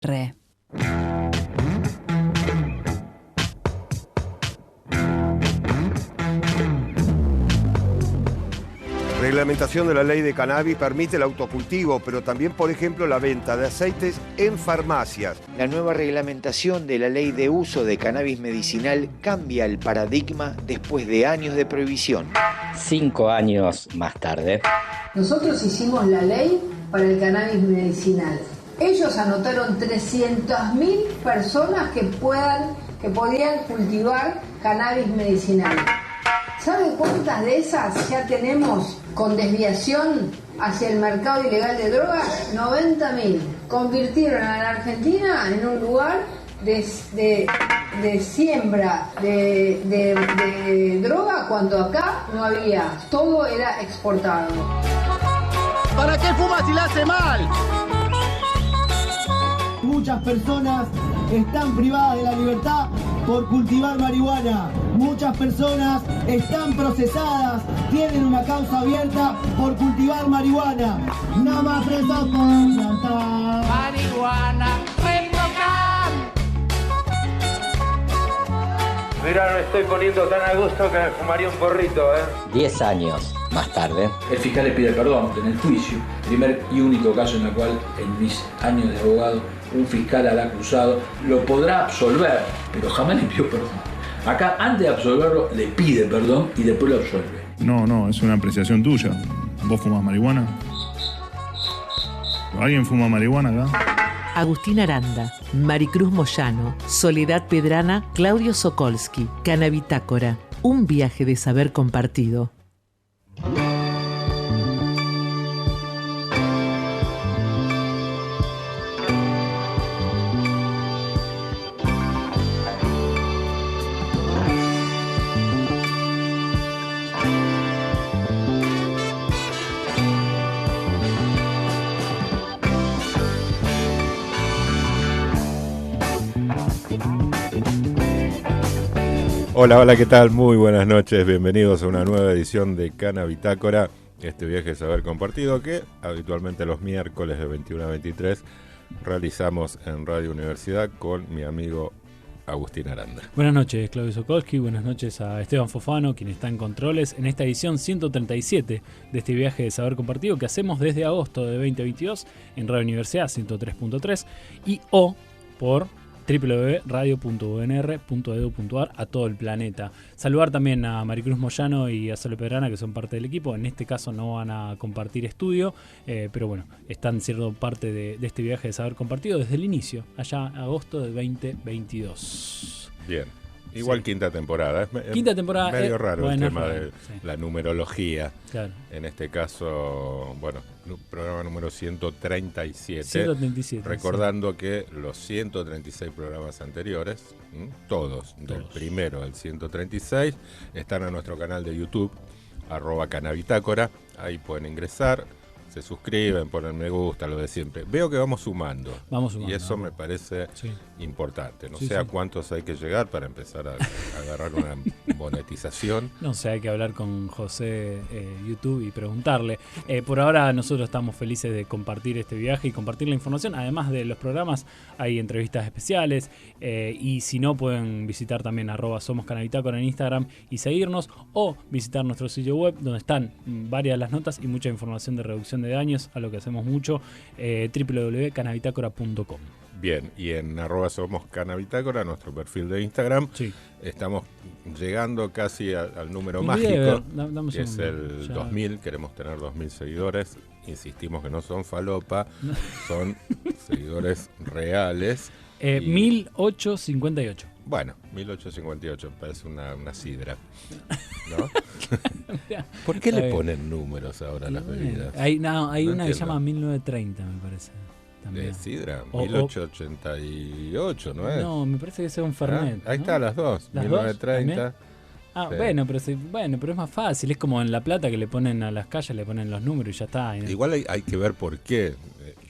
Re. Reglamentación de la ley de cannabis permite el autocultivo, pero también, por ejemplo, la venta de aceites en farmacias. La nueva reglamentación de la ley de uso de cannabis medicinal cambia el paradigma después de años de prohibición. 5 años más tarde. Nosotros hicimos la ley para el cannabis medicinal. Ellos anotaron 300.000 personas que podían cultivar cannabis medicinal. ¿Sabe cuántas de esas ya tenemos con desviación hacia el mercado ilegal de drogas? 90.000. Convirtieron a la Argentina en un lugar de siembra de droga cuando acá no había. Todo era exportado. ¿Para qué fumas si la hace mal? Muchas personas están privadas de la libertad por cultivar marihuana. Muchas personas están procesadas, tienen una causa abierta por cultivar marihuana. Nada más presos por plantar marihuana. Mira, me estoy poniendo tan a gusto que me fumaría un porrito, 10 años más tarde. El fiscal le pide perdón en el juicio, primer y único caso en el cual en mis años de abogado un fiscal al acusado lo podrá absolver, pero jamás le pidió perdón. Acá, antes de absolverlo, le pide perdón y después lo absuelve. No, es una apreciación tuya. ¿Vos fumás marihuana? ¿Alguien fuma marihuana acá? Agustín Aranda, Maricruz Moyano, Soledad Pedrana, Claudio Sokolsky, Canabitácora. Un viaje de saber compartido. Hola, ¿qué tal? Muy buenas noches, bienvenidos a una nueva edición de Canabitácora, este viaje de saber compartido que habitualmente los miércoles de 21 a 23 realizamos en Radio Universidad con mi amigo Agustín Aranda. Buenas noches, Claudio Sokolsky, buenas noches a Esteban Fofano, quien está en controles en esta edición 137 de este viaje de saber compartido que hacemos desde agosto de 2022 en Radio Universidad 103.3 y o por www.radio.unr.edu.ar a todo el planeta. Saludar también a Maricruz Moyano y a Sole Pedrana, que son parte del equipo. En este caso no van a compartir estudio, pero bueno, están siendo parte de este viaje de saber compartido desde el inicio, allá agosto de 2022. Bien. Igual sí. Quinta temporada. Quinta temporada. Medio raro bueno, el tema de sí. La numerología. Claro. En este caso, bueno, programa número 137. 137. Recordando sí. Que los 136 programas anteriores, todos, del primero al 136, están en nuestro canal de YouTube, @Canabitácora. Ahí pueden ingresar. Se suscriben, ponen me gusta, lo de siempre. Veo que vamos sumando. Y eso me parece importante. No sé a cuántos hay que llegar para empezar a agarrar una monetización. No sé, hay que hablar con José YouTube y preguntarle. Por ahora nosotros estamos felices de compartir este viaje y compartir la información. Además de los programas, hay entrevistas especiales. Y si no, pueden visitar también @SomosCanabitácora en Instagram y seguirnos. O visitar nuestro sitio web, donde están varias de las notas y mucha información de reducción de daños, a lo que hacemos mucho, www.canabitácora.com. Bien, y en @SomosCanabitácora, nuestro perfil de Instagram, sí. Estamos llegando casi al número mágico, que es el 2000, queremos tener 2000 seguidores, insistimos que no son falopa, son seguidores reales. 1858. Bueno, 1858, parece una sidra, ¿no? ¿Por qué le ponen números ahora a las bebidas? Hay una que se llama 1930, me parece. También. ¿De sidra? 1888, ¿no es? No, me parece que es un Fernet. Ahí está, las dos. ¿Las 1930. Sí. Bueno, pero es más fácil. Es como en La Plata que le ponen a las calles, le ponen los números y ya está. Igual hay que ver por qué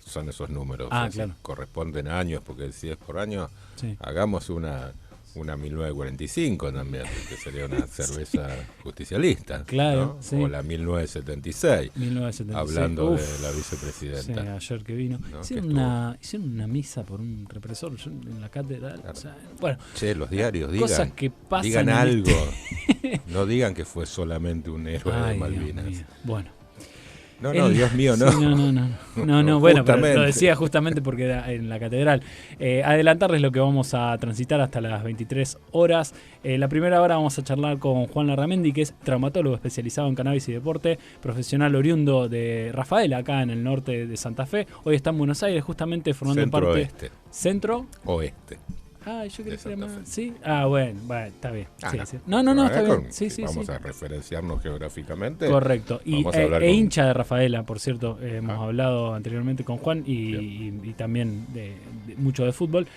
son esos números. Claro. Si corresponden a años, porque si es por año, sí. Hagamos una una 1945 también, que sería una cerveza justicialista. Claro, ¿no? sí. O la 1976, 1976. hablando Uf, de la vicepresidenta. Sí, ayer que vino. ¿No? Hicieron una misa por un represor en la catedral. Claro. O sea, bueno, Che, los diarios cosas que pasan digan en algo. No digan que fue solamente un héroe de Ay, Malvinas. Dios mío. Bueno. No, Dios mío, no. Sí, no, bueno, pero Justamente. lo decía justamente porque era en la catedral. Adelantarles lo que vamos a transitar hasta las 23 horas. La primera hora vamos a charlar con Juan Larramendi, que es traumatólogo especializado en cannabis y deporte, profesional oriundo de Rafael, acá en el norte de Santa Fe. Hoy está en Buenos Aires, justamente formando Centro-oeste. ¿Centro? Oeste. Ah, yo quería que era más. Fe. ¿Sí? Ah, bueno, está bien. Ah, Sí, no. sí. No, está bien. Sí, sí, vamos sí. a referenciarnos geográficamente. Correcto. Y Vamos a hablar con- hincha de Rafaela, por cierto. Hemos hablado anteriormente con Juan y también de mucho de fútbol.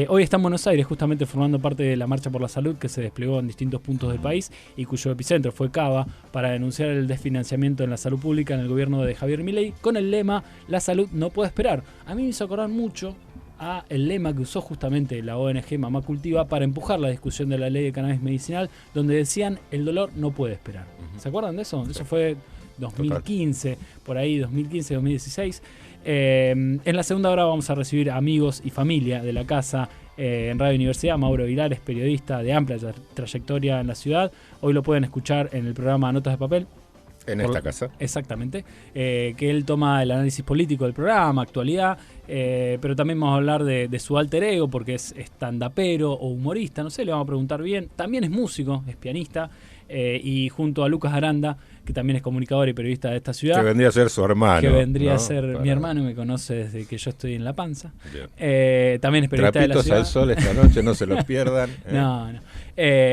Hoy está en Buenos Aires, justamente formando parte de la Marcha por la Salud que se desplegó en distintos puntos del país y cuyo epicentro fue Cava, para denunciar el desfinanciamiento en la salud pública en el gobierno de Javier Milei, con el lema "La salud no puede esperar". A mí me hizo acordar mucho a el lema que usó justamente la ONG Mamá Cultiva para empujar la discusión de la ley de cannabis medicinal, donde decían el dolor no puede esperar. ¿Se acuerdan de eso? Sí. Eso fue 2015, por ahí 2015, 2016. En la segunda hora vamos a recibir amigos y familia de la casa en Radio Universidad. Mauro Aguilar es periodista de amplia trayectoria en la ciudad. Hoy lo pueden escuchar en el programa Notas de Papel. En esta casa. Exactamente. Que él toma el análisis político del programa, actualidad, pero también vamos a hablar de su alter ego, porque es stand-upero o humorista, no sé, le vamos a preguntar bien. También es músico, es pianista, y junto a Lucas Aranda, que también es comunicador y periodista de esta ciudad. Que vendría a ser su hermano. Que vendría ¿no? a ser Para... mi hermano, me conoce desde que yo estoy en la panza. Bien. También es periodista Trapitos de la ciudad. al sol esta noche, no se los pierdan. No.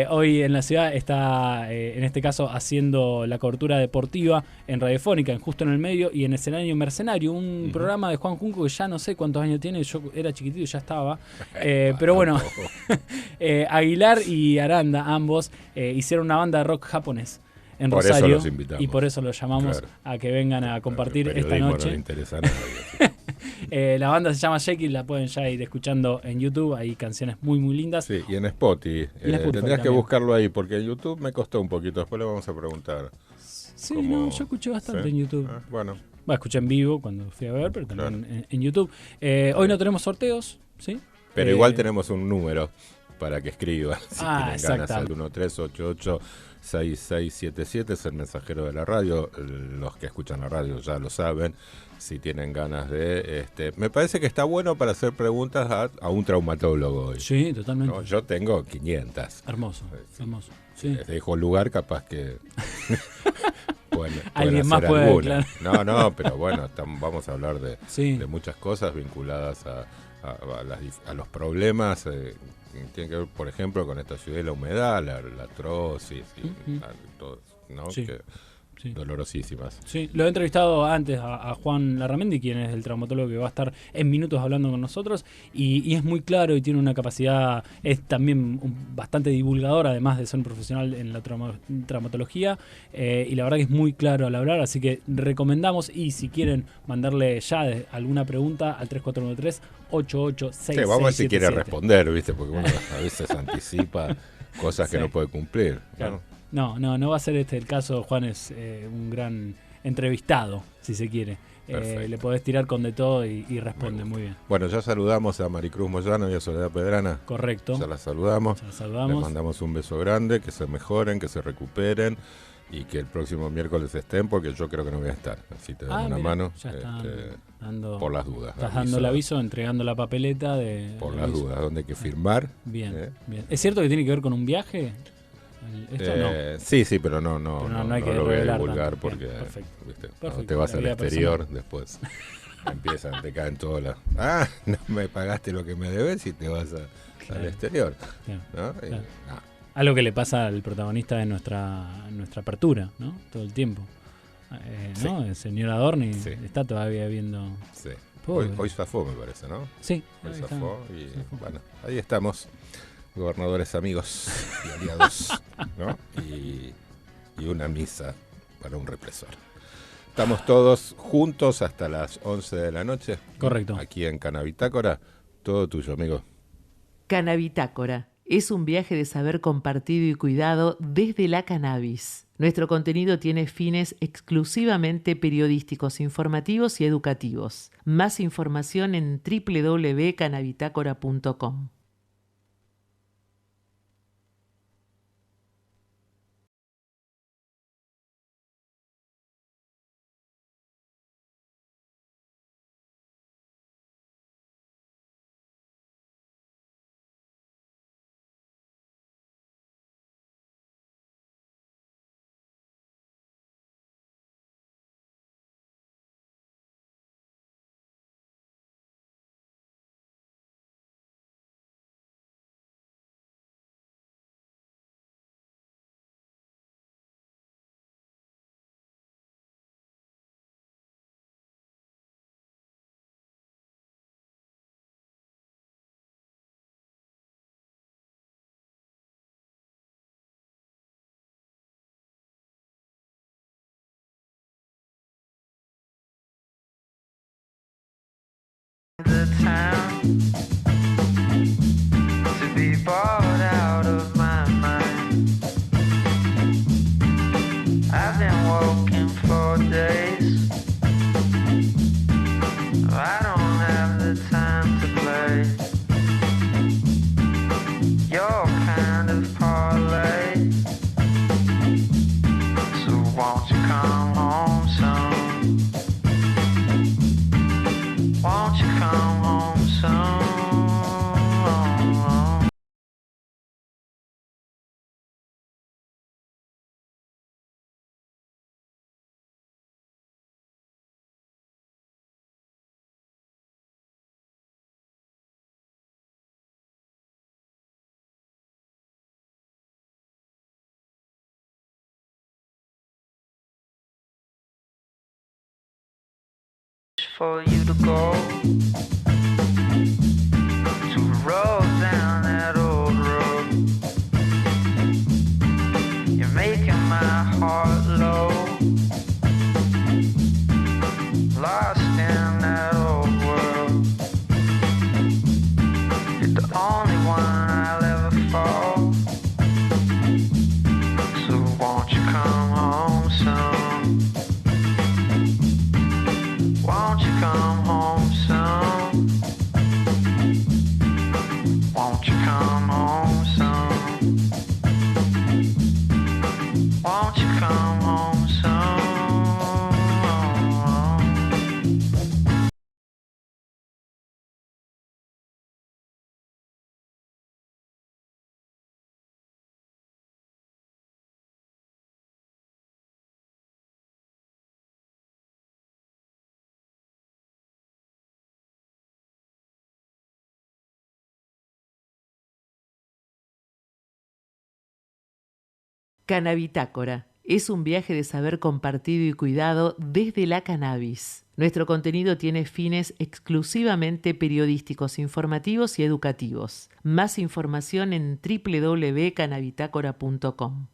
Hoy en la ciudad está, en este caso, haciendo la cobertura deportiva en Radiofónica, justo en el medio, y en Escenario Mercenario, un programa de Juan Junco que ya no sé cuántos años tiene, yo era chiquitito y ya estaba. Pero bueno, Aguilar y Aranda, ambos, hicieron una banda de rock japonés en por Rosario, eso los invitamos. Y por eso los llamamos a que vengan a compartir esta noche. No le interesa a nadie. La banda se llama Jekyll, la pueden ya ir escuchando en YouTube, hay canciones muy muy lindas. Sí, y en Spotify. Tendrías que buscarlo ahí, porque en YouTube me costó un poquito, después le vamos a preguntar. Sí, no, yo escuché bastante en YouTube. Bueno, escuché en vivo cuando fui a ver, pero también en YouTube. Hoy no tenemos sorteos, ¿sí? Pero igual tenemos un número para que escriban, si tienen ganas, al 1388-6677, es el mensajero de la radio. Los que escuchan la radio ya lo saben. Si tienen ganas de... me parece que está bueno para hacer preguntas a un traumatólogo hoy. Sí, totalmente. No, yo tengo 500. Hermoso, hermoso. Sí. Les dejo lugar, capaz que... Alguien más puede, claro. No, pero bueno, vamos a hablar de muchas cosas vinculadas a los problemas. Tiene que ver, por ejemplo, con esta ciudad de la humedad, la artrosis y todo, ¿no? Sí. Dolorosísimas. Sí, lo he entrevistado antes a Juan Larramendi, quien es el traumatólogo que va a estar en minutos hablando con nosotros, y es muy claro y tiene una capacidad, es también bastante divulgador, además de ser un profesional en la traumatología, y la verdad que es muy claro al hablar, así que recomendamos, y si quieren mandarle ya alguna pregunta al 3413-886677. Sí, vamos a ver si quiere responder, ¿viste? Porque uno a veces anticipa cosas que no puede cumplir. Claro. No va a ser el caso. Juan es un gran entrevistado, si se quiere. Le podés tirar con de todo y responde muy bien. Bueno, ya saludamos a Maricruz Moyano y a Soledad Pedrana. Correcto. Ya las saludamos. Les mandamos un beso grande, que se mejoren, que se recuperen y que el próximo miércoles estén, porque yo creo que no voy a estar. Así te dan una mano. Ya está dando, por las dudas. Estás dando el aviso, entregando la papeleta de... Por las dudas, donde hay que firmar. Bien. ¿Es cierto que tiene que ver con un viaje? ¿Esto no? Sí, pero no hay que lo voy a revelar divulgar tanto. porque Perfecto. cuando te vas al exterior después te caen todas las... no me pagaste lo que me debes y te vas al exterior. Claro. ¿No? Algo que le pasa al protagonista de nuestra apertura, ¿no? Todo el tiempo. ¿No? El señor Adorni está todavía viendo... Sí. Hoy zafó, me parece, ¿no? Sí. Hoy zafó y bueno, ahí estamos. Gobernadores amigos y aliados, ¿no? Y una misa para un represor. Estamos todos juntos hasta las 11 de la noche. Correcto. Aquí en Canabitácora. Todo tuyo, amigo. Canabitácora, es un viaje de saber compartido y cuidado desde la cannabis. Nuestro contenido tiene fines exclusivamente periodísticos, informativos y educativos. Más información en www.cannabitácora.com. The time to be bought out of my mind. I've been walking for days. I don't have the time to play your kind of parlay. So won't you come home soon? Won't you come home soon? For you to go to roll down that old road. You're making my heart low, lost in that old world. You're the only one I'll ever fall. So won't you come home soon? Won't you come home soon? Won't you come home soon? Won't you come home soon? Cannabitácora es un viaje de saber compartido y cuidado desde la cannabis. Nuestro contenido tiene fines exclusivamente periodísticos, informativos y educativos. Más información en www.cannabitácora.com.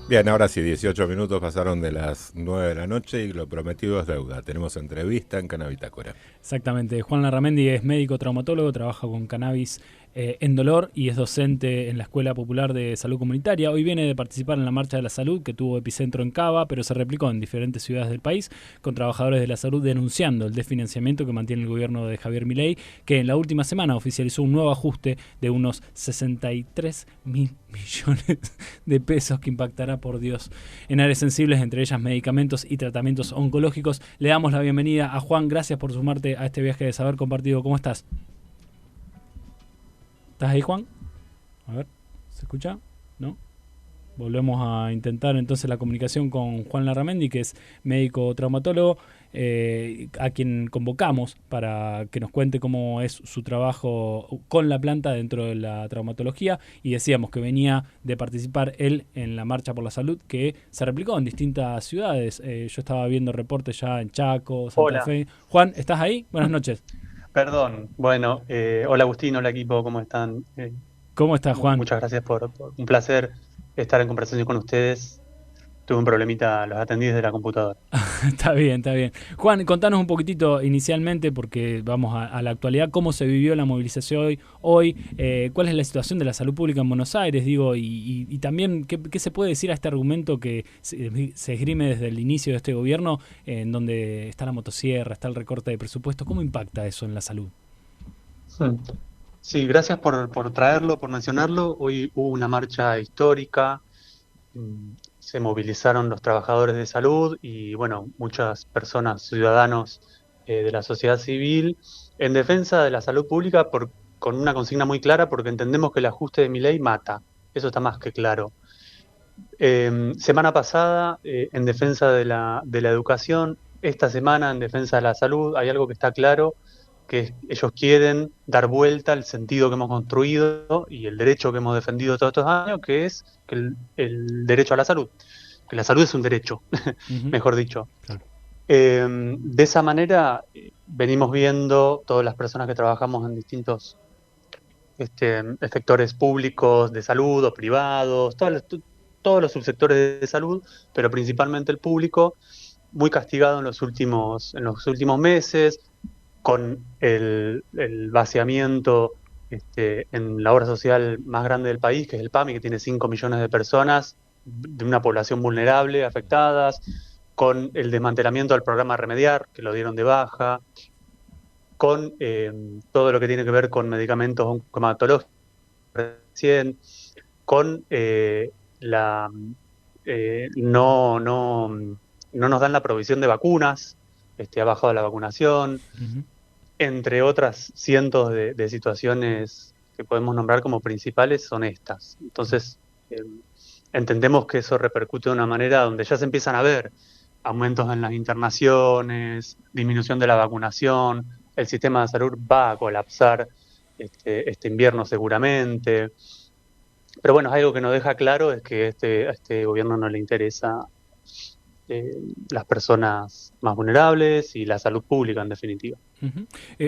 Bien, ahora sí, 18 minutos pasaron de las 9 de la noche y lo prometido es deuda. Tenemos entrevista en Cannabitácora. Exactamente. Juan Larramendi es médico traumatólogo, trabaja con cannabis en dolor y es docente en la Escuela Popular de Salud Comunitaria. Hoy viene de participar en la Marcha de la Salud que tuvo epicentro en Cava, pero se replicó en diferentes ciudades del país con trabajadores de la salud denunciando el desfinanciamiento que mantiene el gobierno de Javier Milei, que en la última semana oficializó un nuevo ajuste de unos 63.000 millones de pesos que impactará, por Dios, en áreas sensibles, entre ellas medicamentos y tratamientos oncológicos. Le damos la bienvenida a Juan. Gracias por sumarte a este viaje de saber compartido. ¿Cómo estás? ¿Estás ahí, Juan? A ver, ¿se escucha? ¿No? Volvemos a intentar entonces la comunicación con Juan Larramendi, que es médico traumatólogo, a quien convocamos para que nos cuente cómo es su trabajo con la planta dentro de la traumatología, y decíamos que venía de participar él en la Marcha por la Salud, que se replicó en distintas ciudades. Yo estaba viendo reportes ya en Chaco, Santa Fe. Juan, ¿estás ahí? Buenas noches. Perdón, bueno, hola Agustín, hola equipo, ¿cómo están? ¿Cómo estás, Juan? Muchas gracias por un placer estar en conversación con ustedes. Tuve un problemita, los atendí desde la computadora. Está bien. Juan, contanos un poquitito inicialmente, porque vamos a la actualidad, cómo se vivió la movilización hoy, cuál es la situación de la salud pública en Buenos Aires, y también qué se puede decir a este argumento que se esgrime desde el inicio de este gobierno, en donde está la motosierra, está el recorte de presupuesto. ¿Cómo impacta eso en la salud? Sí, gracias por traerlo, por mencionarlo. Hoy hubo una marcha histórica. Se movilizaron los trabajadores de salud y, bueno, muchas personas, ciudadanos de la sociedad civil, en defensa de la salud pública con una consigna muy clara, porque entendemos que el ajuste de Milei mata. Eso está más que claro. Semana pasada, en defensa de la educación, esta semana en defensa de la salud, hay algo que está claro, que ellos quieren dar vuelta al sentido que hemos construido y el derecho que hemos defendido todos estos años, que es que el derecho a la salud, que la salud es un derecho, mejor dicho. Claro. De esa manera venimos viendo todas las personas que trabajamos en distintos sectores públicos de salud o privados, todos los subsectores de salud, pero principalmente el público, muy castigado en los últimos meses, con el vaciamiento en la obra social más grande del país, que es el PAMI, que tiene 5 millones de personas, de una población vulnerable, afectadas, con el desmantelamiento del programa Remediar, que lo dieron de baja, con todo lo que tiene que ver con medicamentos oncomatológicos, recién, con no nos dan la provisión de vacunas, ha bajado la vacunación, entre otras cientos de situaciones que podemos nombrar como principales son estas. Entonces, entendemos que eso repercute de una manera donde ya se empiezan a ver aumentos en las internaciones, disminución de la vacunación, el sistema de salud va a colapsar este invierno seguramente. Pero bueno, algo que nos deja claro es que a este gobierno no le interesa las personas más vulnerables y la salud pública, en definitiva.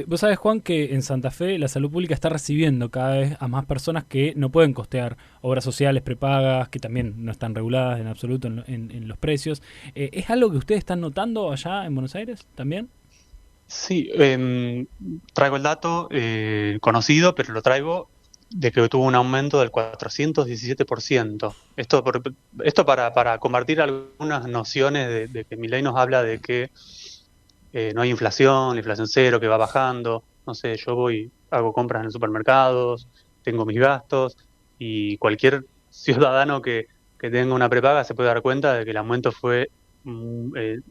Vos sabés, Juan, que en Santa Fe la salud pública está recibiendo cada vez a más personas que no pueden costear obras sociales prepagas, que también no están reguladas en absoluto en los precios. ¿Es algo que ustedes están notando allá en Buenos Aires también? Sí, traigo el dato conocido, pero lo traigo de que tuvo un aumento del 417%. Esto para compartir algunas nociones de que Milei nos habla de que no hay inflación, la inflación cero, que va bajando. No sé, yo hago compras en supermercados, tengo mis gastos, y cualquier ciudadano que tenga una prepaga se puede dar cuenta de que el aumento fue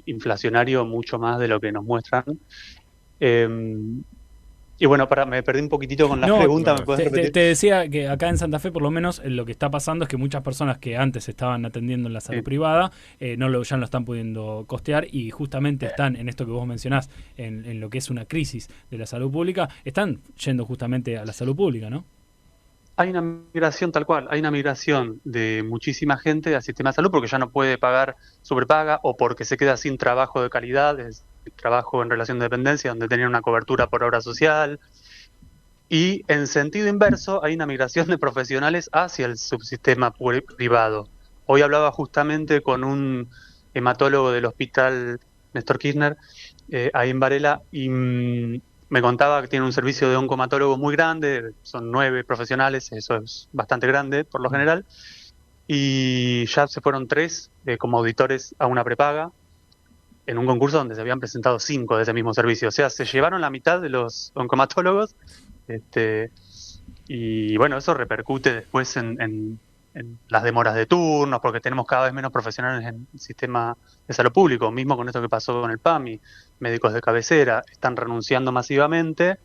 inflacionario mucho más de lo que nos muestran. Y bueno, me perdí un poquitito con la pregunta. ¿Me puedes repetir? Te decía que acá en Santa Fe, por lo menos, lo que está pasando es que muchas personas que antes estaban atendiendo en la salud privada ya no lo están pudiendo costear, y justamente están en esto que vos mencionás, en lo que es una crisis de la salud pública, están yendo justamente a la salud pública, ¿no? Hay una migración tal cual, hay una migración de muchísima gente al sistema de salud porque ya no puede pagar su prepaga o porque se queda sin trabajo de calidad, trabajo en relación de dependencia donde tenían una cobertura por obra social, y en sentido inverso hay una migración de profesionales hacia el subsistema privado. Hoy hablaba justamente con un hematólogo del hospital Néstor Kirchner ahí en Varela, y me contaba que tiene un servicio de oncomatólogos muy grande, son 9 profesionales, eso es bastante grande por lo general, y ya se fueron 3 como auditores a una prepaga, en un concurso donde se habían presentado 5 de ese mismo servicio. O sea, se llevaron la mitad de los oncomatólogos, y bueno, eso repercute después en las demoras de turnos, porque tenemos cada vez menos profesionales en el sistema de salud público, mismo con esto que pasó con el PAMI. Médicos de cabecera están renunciando masivamente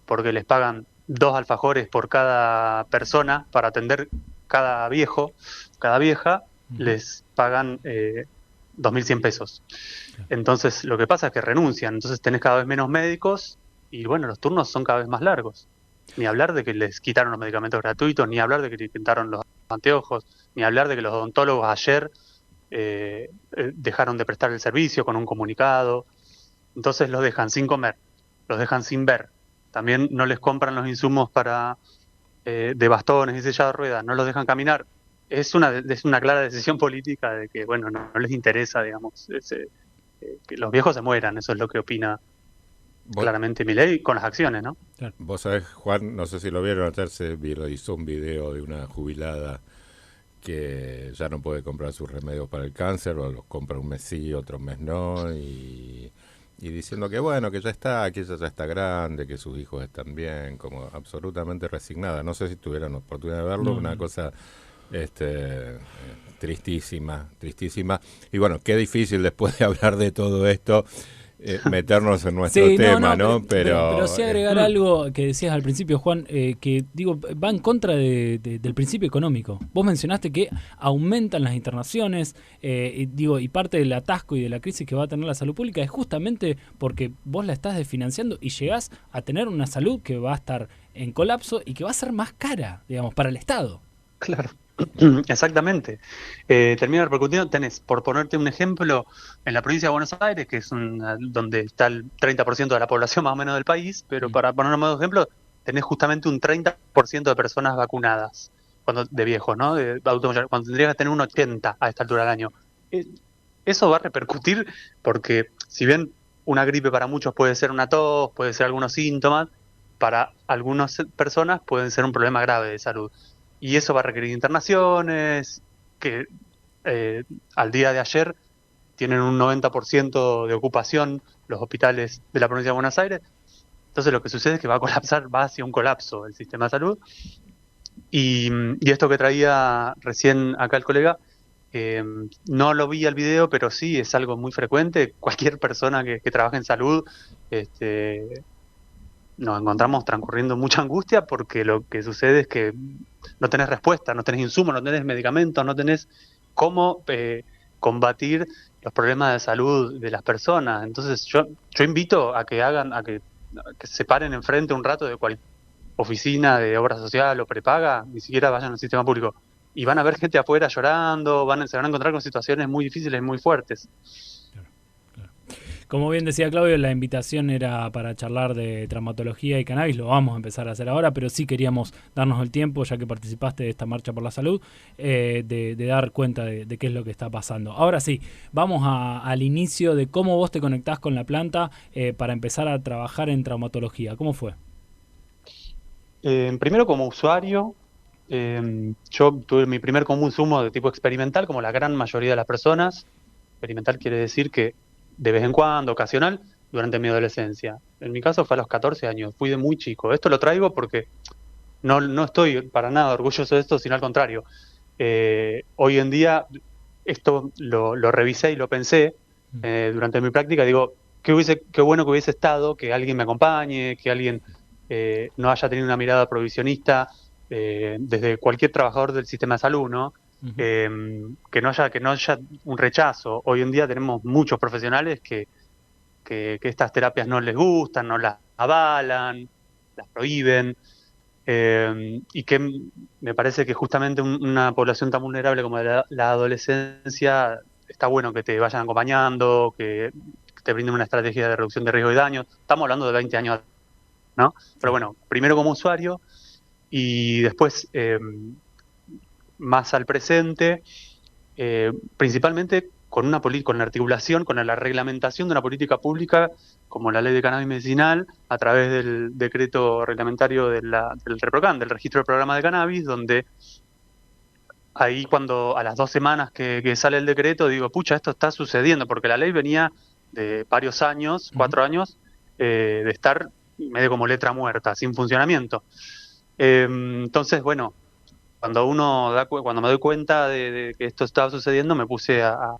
porque les pagan 2 alfajores por cada persona para atender cada viejo, cada vieja, les pagan 2.100 pesos. Entonces lo que pasa es que renuncian, entonces tenés cada vez menos médicos y bueno, los turnos son cada vez más largos. Ni hablar de que les quitaron los medicamentos gratuitos, ni hablar de que les quitaron los anteojos, ni hablar de que los odontólogos ayer dejaron de prestar el servicio con un comunicado. Entonces los dejan sin comer, los dejan sin ver. También no les compran los insumos de bastones y silla de ruedas, no los dejan caminar. Es una clara decisión política de que, bueno, no les interesa, digamos, que los viejos se mueran. Eso es lo que opina claramente Milei con las acciones, ¿no? Claro. Vos sabés, Juan, no sé si lo vieron, ayer se viralizó un video de una jubilada que ya no puede comprar sus remedios para el cáncer, o los compra un mes sí, otro mes no, y diciendo que bueno, que ya está, que ella ya está grande, que sus hijos están bien, como absolutamente resignada. No sé si tuvieron oportunidad de verlo, una cosa tristísima. Y bueno, qué difícil después de hablar de todo esto meternos en nuestro tema, ¿no? Pero sí agregar algo que decías al principio, Juan, que digo, va en contra del principio económico. Vos mencionaste que aumentan las internaciones, y parte del atasco y de la crisis que va a tener la salud pública es justamente porque vos la estás desfinanciando y llegás a tener una salud que va a estar en colapso y que va a ser más cara, digamos, para el Estado. Claro. Exactamente. Termina repercutiendo, tenés, por ponerte un ejemplo, en la provincia de Buenos Aires, que es donde está el 30% de la población más o menos del país, pero para poner un ejemplo, tenés justamente un 30% de personas vacunadas, de viejos, ¿no? De adultos mayores, cuando tendrías que tener un 80% a esta altura del año. Eso va a repercutir porque, si bien una gripe para muchos puede ser una tos, puede ser algunos síntomas, para algunas personas pueden ser un problema grave de salud. Y eso va a requerir internaciones, que al día de ayer tienen un 90% de ocupación los hospitales de la provincia de Buenos Aires. Entonces lo que sucede es que va a colapsar, va hacia un colapso el sistema de salud. Y esto que traía recién acá el colega, no lo vi al video, pero sí es algo muy frecuente. Cualquier persona que trabaje en salud, nos encontramos transcurriendo mucha angustia porque lo que sucede es que no tenés respuesta, no tenés insumos, no tenés medicamentos, no tenés cómo combatir los problemas de salud de las personas. Entonces yo invito a que se paren enfrente un rato de cualquier oficina de obra social o prepaga, ni siquiera vayan al sistema público, y van a ver gente afuera llorando, se van a encontrar con situaciones muy difíciles, muy fuertes. Como bien decía Claudio, la invitación era para charlar de traumatología y cannabis, lo vamos a empezar a hacer ahora, pero sí queríamos darnos el tiempo, ya que participaste de esta marcha por la salud, de dar cuenta de qué es lo que está pasando. Ahora sí, vamos al inicio de cómo vos te conectás con la planta para empezar a trabajar en traumatología. ¿Cómo fue? Primero como usuario, yo tuve mi primer consumo de tipo experimental, como la gran mayoría de las personas. Experimental quiere decir que de vez en cuando, ocasional, durante mi adolescencia. En mi caso fue a los 14 años, fui de muy chico. Esto lo traigo porque no estoy para nada orgulloso de esto, sino al contrario. Hoy en día esto lo revisé y lo pensé durante mi práctica. Digo, qué bueno que hubiese estado, que alguien me acompañe, que alguien no haya tenido una mirada provisionista desde cualquier trabajador del sistema de salud, ¿no? Que no haya un rechazo. Hoy en día tenemos muchos profesionales que estas terapias no les gustan, no las avalan, las prohíben, y que me parece que justamente una población tan vulnerable como la adolescencia, está bueno que te vayan acompañando, que te brinden una estrategia de reducción de riesgo y daños. Estamos hablando de 20 años, ¿no? Pero bueno, primero como usuario y después más al presente, principalmente con la articulación, con la reglamentación de una política pública como la ley de cannabis medicinal a través del decreto reglamentario del REPROCAN, del registro del programa de cannabis, donde ahí cuando a las 2 semanas que sale el decreto digo, pucha, esto está sucediendo, porque la ley venía de varios años, 4 años, de estar medio como letra muerta, sin funcionamiento. Entonces, bueno, cuando me doy cuenta de que esto estaba sucediendo, me puse a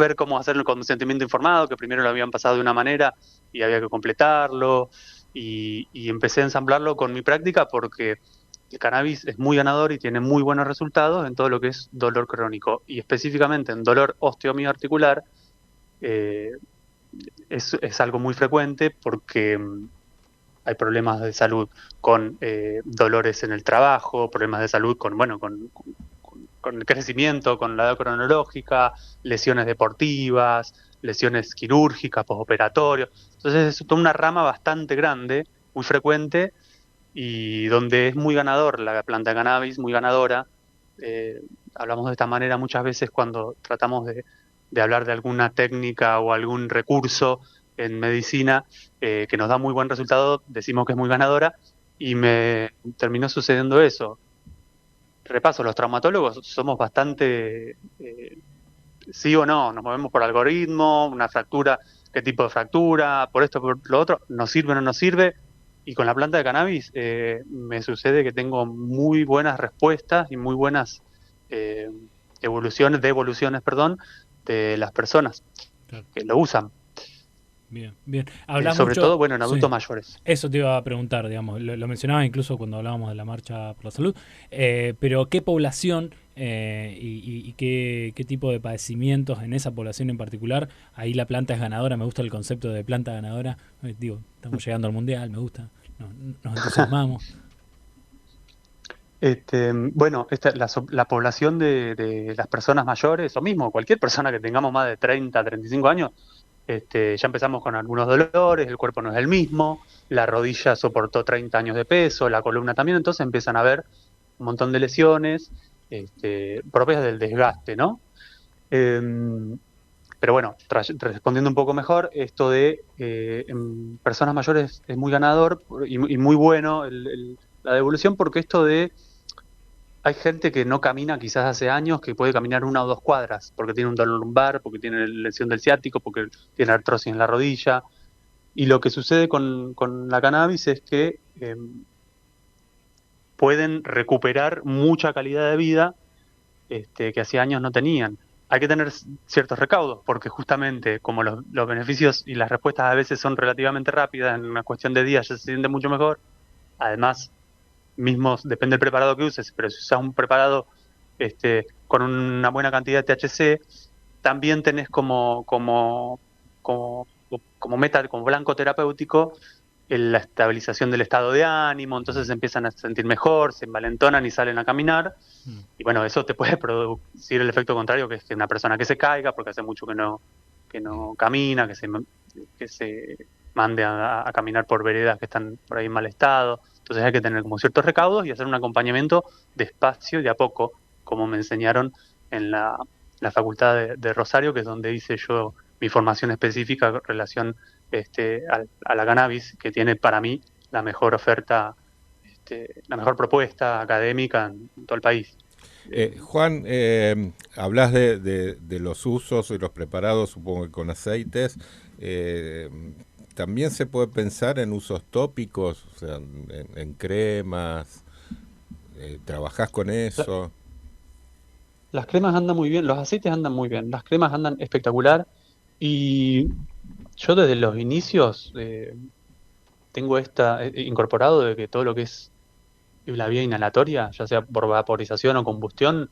ver cómo hacer el consentimiento informado, que primero lo habían pasado de una manera y había que completarlo, y empecé a ensamblarlo con mi práctica porque el cannabis es muy ganador y tiene muy buenos resultados en todo lo que es dolor crónico. Y específicamente en dolor osteomioarticular es algo muy frecuente porque hay problemas de salud con dolores en el trabajo, problemas de salud con el crecimiento, con la edad cronológica, lesiones deportivas, lesiones quirúrgicas, postoperatorios. Entonces es toda una rama bastante grande, muy frecuente, y donde es muy ganador la planta de cannabis, muy ganadora. Hablamos de esta manera muchas veces cuando tratamos de hablar de alguna técnica o algún recurso en medicina que nos da muy buen resultado, decimos que es muy ganadora, y me terminó sucediendo eso. Repaso, los traumatólogos somos bastante sí o no, nos movemos por algoritmo, una fractura, qué tipo de fractura, por esto, por lo otro, nos sirve o no nos sirve. Y con la planta de cannabis me sucede que tengo muy buenas respuestas y muy buenas devoluciones de las personas que lo usan. Bien, bien. Sobre todo, en adultos mayores. Eso te iba a preguntar, digamos, lo mencionaba incluso cuando hablábamos de la Marcha por la Salud, pero ¿qué población y qué tipo de padecimientos en esa población en particular? Ahí la planta es ganadora, me gusta el concepto de planta ganadora, estamos llegando al Mundial, me gusta, nos entusiasmamos. La población de las personas mayores, o mismo cualquier persona que tengamos más de 30, 35 años, ya empezamos con algunos dolores, el cuerpo no es el mismo, la rodilla soportó 30 años de peso, la columna también, entonces empiezan a haber un montón de lesiones propias del desgaste, ¿no? Pero bueno, respondiendo un poco mejor, esto de en personas mayores es muy ganador y muy bueno la devolución, porque esto de hay gente que no camina quizás hace años, que puede caminar 1 o 2 cuadras, porque tiene un dolor lumbar, porque tiene lesión del ciático, porque tiene artrosis en la rodilla. Y lo que sucede con la cannabis es que pueden recuperar mucha calidad de vida que hace años no tenían. Hay que tener ciertos recaudos, porque justamente como los beneficios y las respuestas a veces son relativamente rápidas, en una cuestión de días ya se siente mucho mejor. Además, depende del preparado que uses, pero si usas un preparado con una buena cantidad de THC, también tenés como meta, como blanco terapéutico, la estabilización del estado de ánimo, entonces se empiezan a sentir mejor, se envalentonan y salen a caminar, y bueno, eso te puede producir el efecto contrario, que es que una persona que se caiga, porque hace mucho que no camina, que se mande a caminar por veredas que están por ahí en mal estado. Entonces hay que tener como ciertos recaudos y hacer un acompañamiento despacio y de a poco, como me enseñaron en la Facultad de Rosario, que es donde hice yo mi formación específica en relación a la cannabis, que tiene para mí la mejor oferta, la mejor propuesta académica en todo el país. Juan, hablas de los usos y los preparados, supongo que con aceites. También se puede pensar en usos tópicos, o sea, en cremas. ¿Trabajás con eso? Las cremas andan muy bien, los aceites andan muy bien, las cremas andan espectacular, y yo desde los inicios tengo incorporado de que todo lo que es la vía inhalatoria, ya sea por vaporización o combustión,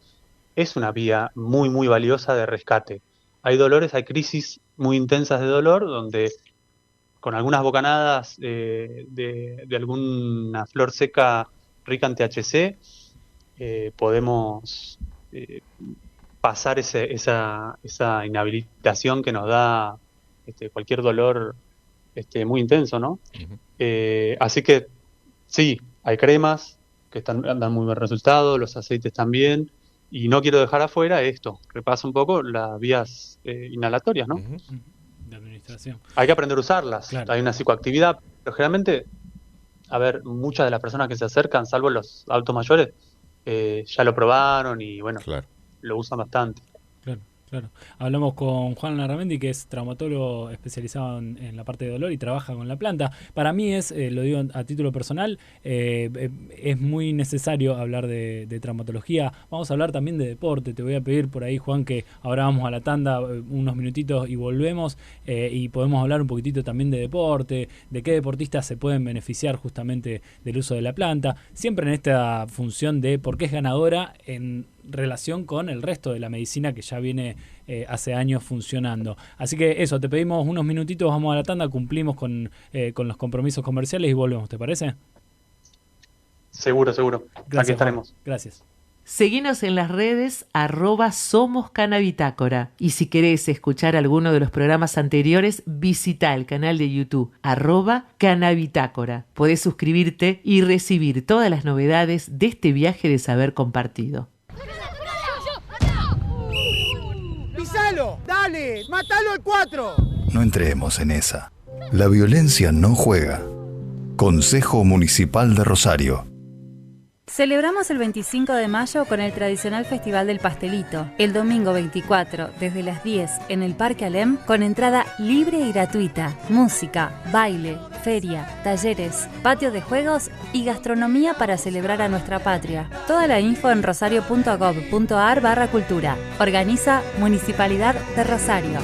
es una vía muy, muy valiosa de rescate. Hay dolores, hay crisis muy intensas de dolor, donde con algunas bocanadas de alguna flor seca rica en THC, podemos pasar esa inhabilitación que nos da cualquier dolor muy intenso, ¿no? Uh-huh. Así que sí, hay cremas que dan muy buen resultado, los aceites también, y no quiero dejar afuera repaso un poco las vías inhalatorias, ¿no? Uh-huh. De administración. Hay que aprender a usarlas, claro. Hay una psicoactividad, pero generalmente, muchas de las personas que se acercan, salvo los adultos mayores, ya lo probaron y bueno, claro, lo usan bastante. Claro. Claro. Hablamos con Juan Larramendi, que es traumatólogo especializado en la parte de dolor y trabaja con la planta. Para mí es, lo digo a título personal, es muy necesario hablar de traumatología. Vamos a hablar también de deporte. Te voy a pedir por ahí, Juan, que ahora vamos a la tanda unos minutitos y volvemos y podemos hablar un poquitito también de deporte, de qué deportistas se pueden beneficiar justamente del uso de la planta. Siempre en esta función de por qué es ganadora en relación con el resto de la medicina que ya viene hace años funcionando. Así que eso, te pedimos unos minutitos, vamos a la tanda, cumplimos con los compromisos comerciales y volvemos, ¿te parece? Seguro. Gracias, aquí estaremos. Juan. Gracias. Seguinos en las redes @Somos Canabitácora. Y si querés escuchar alguno de los programas anteriores, visita el canal de YouTube @Canabitácora. Podés suscribirte y recibir todas las novedades de este viaje de saber compartido. ¡Pisalo! ¡Dale! ¡Mátalo al 4! No entremos en esa. La violencia no juega. Consejo Municipal de Rosario. Celebramos el 25 de mayo con el tradicional Festival del Pastelito. El domingo 24, desde las 10, en el Parque Alem, con entrada libre y gratuita. Música, baile, feria, talleres, patio de juegos y gastronomía para celebrar a nuestra patria. Toda la info en rosario.gov.ar/cultura. Organiza Municipalidad de Rosario.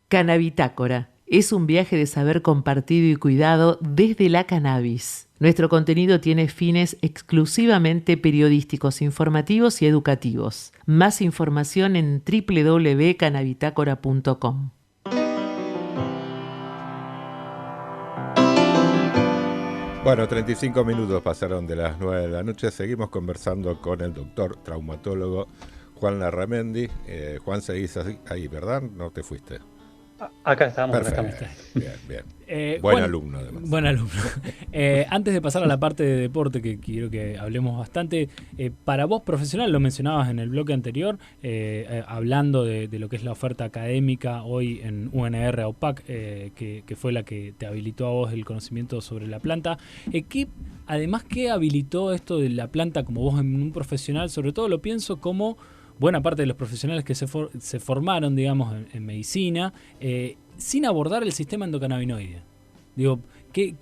Canabitácora es un viaje de saber compartido y cuidado desde la cannabis. Nuestro contenido tiene fines exclusivamente periodísticos, informativos y educativos. Más información en www.canabitácora.com. Bueno, 35 minutos pasaron de las 9 de la noche. Seguimos conversando con el doctor traumatólogo Juan Larramendi. Juan, seguís ahí, ¿verdad? No te fuiste. Acá estamos. Perfecto. Bien. Buen alumno, además. Buen alumno. Antes de pasar a la parte de deporte, que quiero que hablemos bastante, para vos profesional, lo mencionabas en el bloque anterior, hablando de lo que es la oferta académica hoy en UNR AUPAC, que fue la que te habilitó a vos el conocimiento sobre la planta. ¿Qué habilitó esto de la planta como vos en un profesional? Sobre todo lo pienso como buena parte de los profesionales que se formaron, digamos, en medicina, sin abordar el sistema endocannabinoide. Digo, ¿qué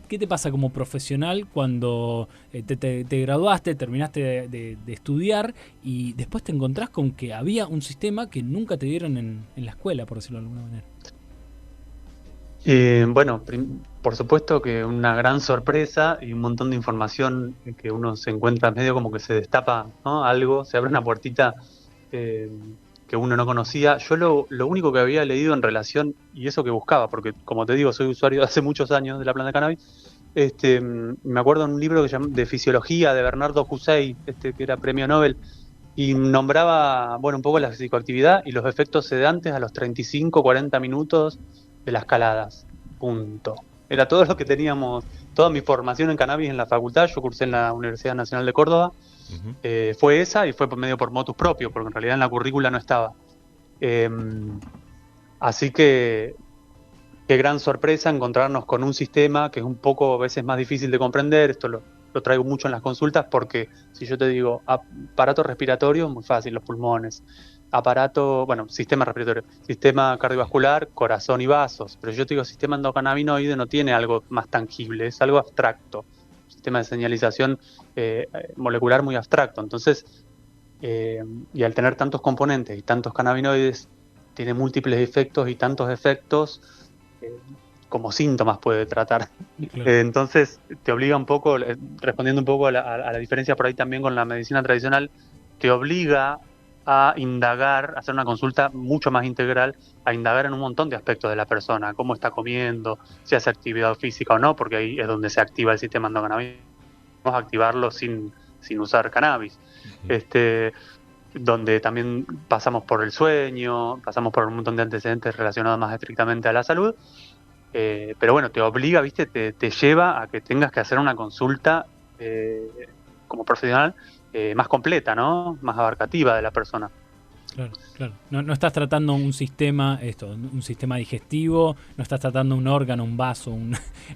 te pasa como profesional cuando te graduaste, terminaste de estudiar y después te encontrás con que había un sistema que nunca te dieron en la escuela, por decirlo de alguna manera? Bueno, por supuesto que una gran sorpresa y un montón de información que uno se encuentra medio como que se destapa, ¿no? Algo, se abre una puertita que uno no conocía. Yo lo único que había leído en relación, y eso que buscaba, porque como te digo, soy usuario de hace muchos años de la planta de cannabis, me acuerdo de un libro de fisiología de Bernardo Hussey, que era premio Nobel, y nombraba, bueno, un poco la psicoactividad y los efectos sedantes a los 35-40 minutos de las caladas, punto. Era todo lo que teníamos, toda mi formación en cannabis en la facultad. Yo cursé en la Universidad Nacional de Córdoba, fue esa y fue medio por motus propio, porque en realidad en la currícula no estaba. Así que qué gran sorpresa encontrarnos con un sistema que es un poco a veces más difícil de comprender. Esto lo traigo mucho en las consultas, porque si yo te digo aparato respiratorio, muy fácil, los pulmones. Sistema respiratorio, sistema cardiovascular, corazón y vasos. Pero yo te digo, sistema endocannabinoide no tiene algo más tangible, es algo abstracto. Sistema de señalización molecular muy abstracto. Entonces, y al tener tantos componentes y tantos cannabinoides, tiene múltiples efectos y tantos efectos como síntomas puede tratar. Claro. Entonces, te obliga un poco, respondiendo un poco a la diferencia por ahí también con la medicina tradicional, te obliga a indagar, a hacer una consulta mucho más integral, a indagar en un montón de aspectos de la persona, cómo está comiendo, si hace actividad física o no, porque ahí es donde se activa el sistema endocannabinoide. Vamos a activarlo sin usar cannabis. Donde también pasamos por el sueño, pasamos por un montón de antecedentes relacionados más estrictamente a la salud, pero bueno, te obliga, ¿viste? Te lleva a que tengas que hacer una consulta como profesional más completa, ¿no? Más abarcativa de la persona. Claro. No estás tratando un sistema digestivo, no estás tratando un órgano, un vaso,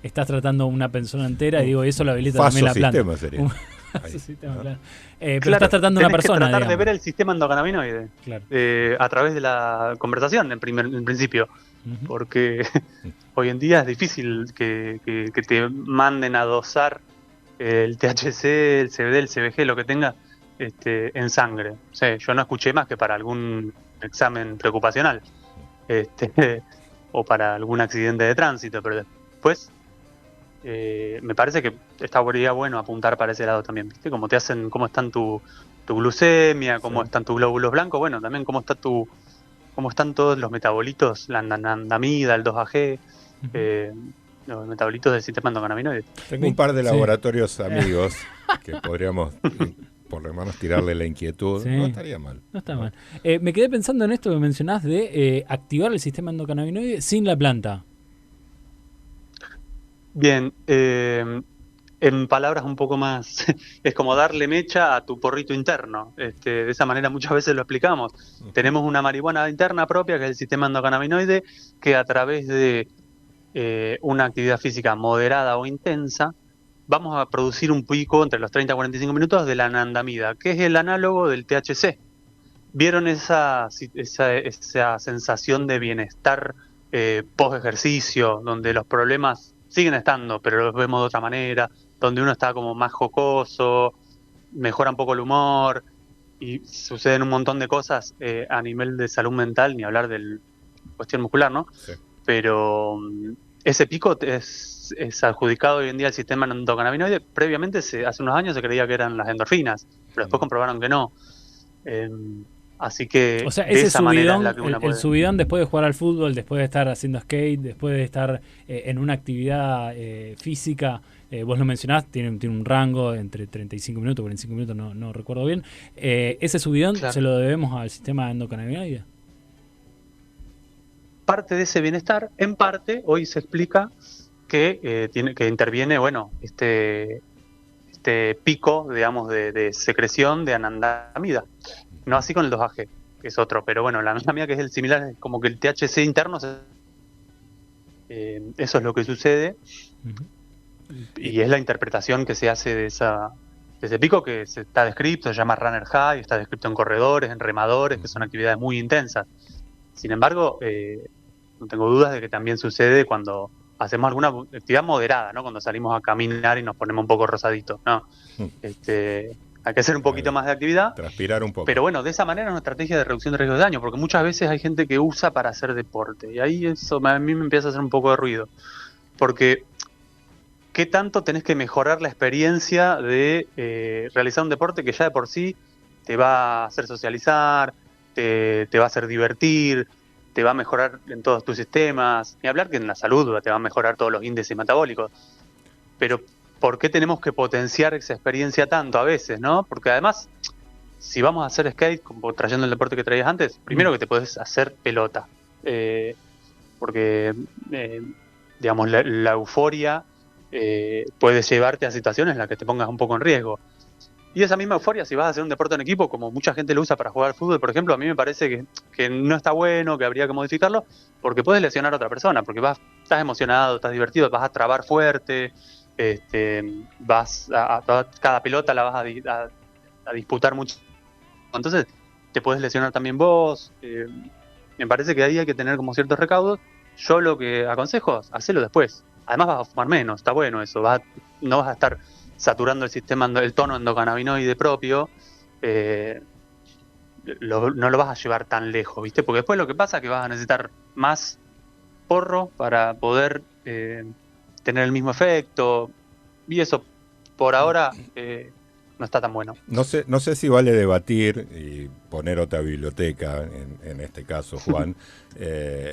estás tratando una persona entera, y digo, eso lo habilita también la planta. Sería. Su sistema, claro. Pero estás tratando a una persona. Que tratar digamos. de ver el sistema endocannabinoide Claro. a través de la conversación en principio. Porque hoy en día es difícil que te manden a dosar el THC, el CBD, el CBG, lo que tenga en sangre. O sea, yo no escuché más que para algún examen preocupacional o para algún accidente de tránsito, pero después me parece que estaría bueno apuntar para ese lado también, ¿viste? Cómo te hacen, cómo están tu glucemia, cómo están tus glóbulos blancos, bueno, también cómo están todos los metabolitos, la anandamida, el 2AG, los metabolitos del sistema endocannabinoide. Tengo un par de laboratorios amigos que podríamos por lo menos tirarle la inquietud. No estaría mal. No está mal. Me quedé pensando en esto que mencionás de activar el sistema endocannabinoide sin la planta. Bien, en palabras un poco más, es como darle mecha a tu porrito interno. De esa manera muchas veces lo explicamos. Tenemos una marihuana interna propia, que es el sistema endocannabinoide, que a través de una actividad física moderada o intensa, vamos a producir un pico entre los 30 y 45 minutos de la anandamida, que es el análogo del THC. ¿Vieron esa sensación de bienestar post ejercicio, donde los problemas siguen estando, pero los vemos de otra manera, donde uno está como más jocoso, mejora un poco el humor, y suceden un montón de cosas a nivel de salud mental, ni hablar de la cuestión muscular, ¿no? Sí. Pero ese pico es adjudicado hoy en día al sistema endocannabinoide. Previamente, hace unos años se creía que eran las endorfinas, pero después comprobaron que no. Así que o sea, de ese esa subidón, manera es la que uno el subidón después de jugar al fútbol, después de estar haciendo skate, después de estar en una actividad física, vos lo mencionás, tiene un rango entre 35 minutos, 45 minutos, no recuerdo bien. Ese subidón se lo debemos al sistema endocannabinoide. Parte de ese bienestar, en parte, hoy se explica que interviene, bueno, este pico, digamos, de secreción de anandamida. No así con el 2AG, que es otro, pero bueno, la anandamida, que es el similar, es como que el THC interno, eso es lo que sucede, y es la interpretación que se hace de ese pico, que está descrito, se llama runner high, está descrito en corredores, en remadores, que son actividades muy intensas. Sin embargo, no tengo dudas de que también sucede cuando hacemos alguna actividad moderada, ¿no? Cuando salimos a caminar y nos ponemos un poco rosaditos, ¿no? Hay que hacer un poquito más de actividad. Transpirar un poco. Pero bueno, de esa manera es una estrategia de reducción de riesgo de daño, porque muchas veces hay gente que usa para hacer deporte, y ahí eso a mí me empieza a hacer un poco de ruido. Porque, ¿qué tanto tenés que mejorar la experiencia de realizar un deporte que ya de por sí te va a hacer socializar, te va a hacer divertir, te va a mejorar en todos tus sistemas? Ni hablar que en la salud te va a mejorar todos los índices metabólicos. Pero ¿por qué tenemos que potenciar esa experiencia tanto a veces, no? Porque además, si vamos a hacer skate, como trayendo el deporte que traías antes, primero que te podés hacer pelota. Porque, digamos, la euforia puede llevarte a situaciones en las que te pongas un poco en riesgo. Y esa misma euforia, si vas a hacer un deporte en equipo, como mucha gente lo usa para jugar al fútbol, por ejemplo, a mí me parece que no está bueno, que habría que modificarlo, porque puedes lesionar a otra persona, porque estás emocionado, estás divertido, vas a trabar fuerte, cada pelota la vas a disputar mucho, entonces te puedes lesionar también vos. Me parece que ahí hay que tener como ciertos recaudos. Yo lo que aconsejo es hacerlo después. Además vas a fumar menos, está bueno eso, no vas a estar saturando el sistema, el tono endocannabinoide propio, no lo vas a llevar tan lejos, ¿viste? Porque después lo que pasa es que vas a necesitar más porro para poder tener el mismo efecto, y eso por ahora no está tan bueno. No sé si vale debatir y poner otra biblioteca en este caso, Juan,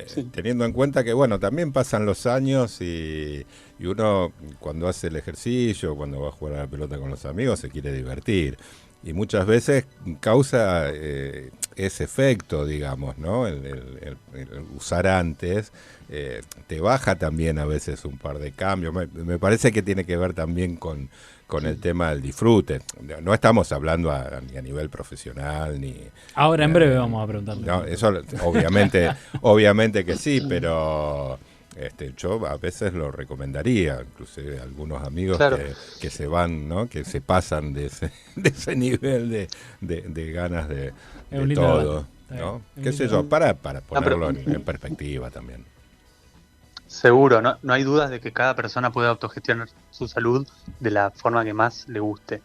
sí. Teniendo en cuenta que bueno, también pasan los años y uno cuando hace el ejercicio, cuando va a jugar a la pelota con los amigos, se quiere divertir. Y muchas veces causa ese efecto, digamos, ¿no? El usar antes te baja también a veces un par de cambios. Me parece que tiene que ver también con el tema del disfrute. No estamos hablando ni a nivel profesional ni. Ahora en breve vamos a preguntarle. No, eso obviamente que sí, pero Yo a veces lo recomendaría, inclusive a algunos amigos Claro. que se van, ¿no? Que se pasan de ese nivel de ganas de un lindo todo, debate. ¿no? Está bien. Qué sé yo, para ponerlo en perspectiva también. Seguro, no hay dudas de que cada persona puede autogestionar su salud de la forma que más le guste.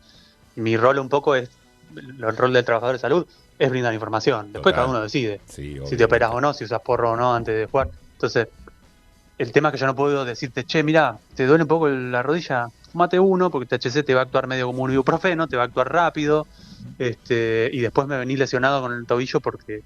Mi rol un poco es, el rol del trabajador de salud es brindar información. Después cada uno decide si te operas o no, si usas porro o no antes de jugar. Entonces, el tema es que yo no puedo decirte, che, mira, te duele un poco la rodilla, fumate uno, porque THC te va a actuar medio como un ibuprofeno, te va a actuar rápido, y después me venís lesionado con el tobillo porque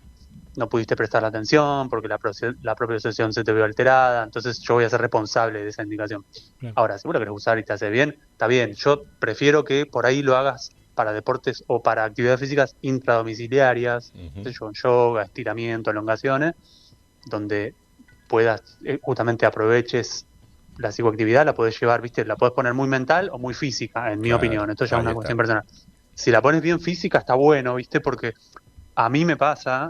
no pudiste prestar la atención, porque la propia sesión se te vio alterada, entonces yo voy a ser responsable de esa indicación. Claro. Ahora, seguro que querés usar y te hace bien, está bien. Yo prefiero que por ahí lo hagas para deportes o para actividades físicas intradomiciliarias, qué sé yo, yoga, estiramiento, elongaciones, donde puedas, justamente aproveches la psicoactividad, la puedes llevar, viste, la puedes poner muy mental o muy física, en mi opinión. Esto ya es una cuestión personal. Si la pones bien física, está bueno, viste, porque a mí me pasa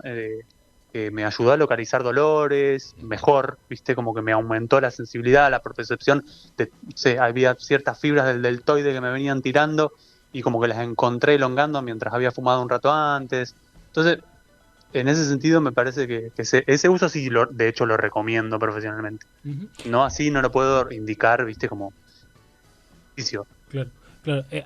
que me ayudó a localizar dolores mejor, viste, como que me aumentó la sensibilidad, la percepción de, había ciertas fibras del deltoide que me venían tirando y como que las encontré elongando mientras había fumado un rato antes. Entonces, en ese sentido me parece que ese uso sí, de hecho lo recomiendo profesionalmente. No así no lo puedo indicar, viste, como ejercicio. Claro.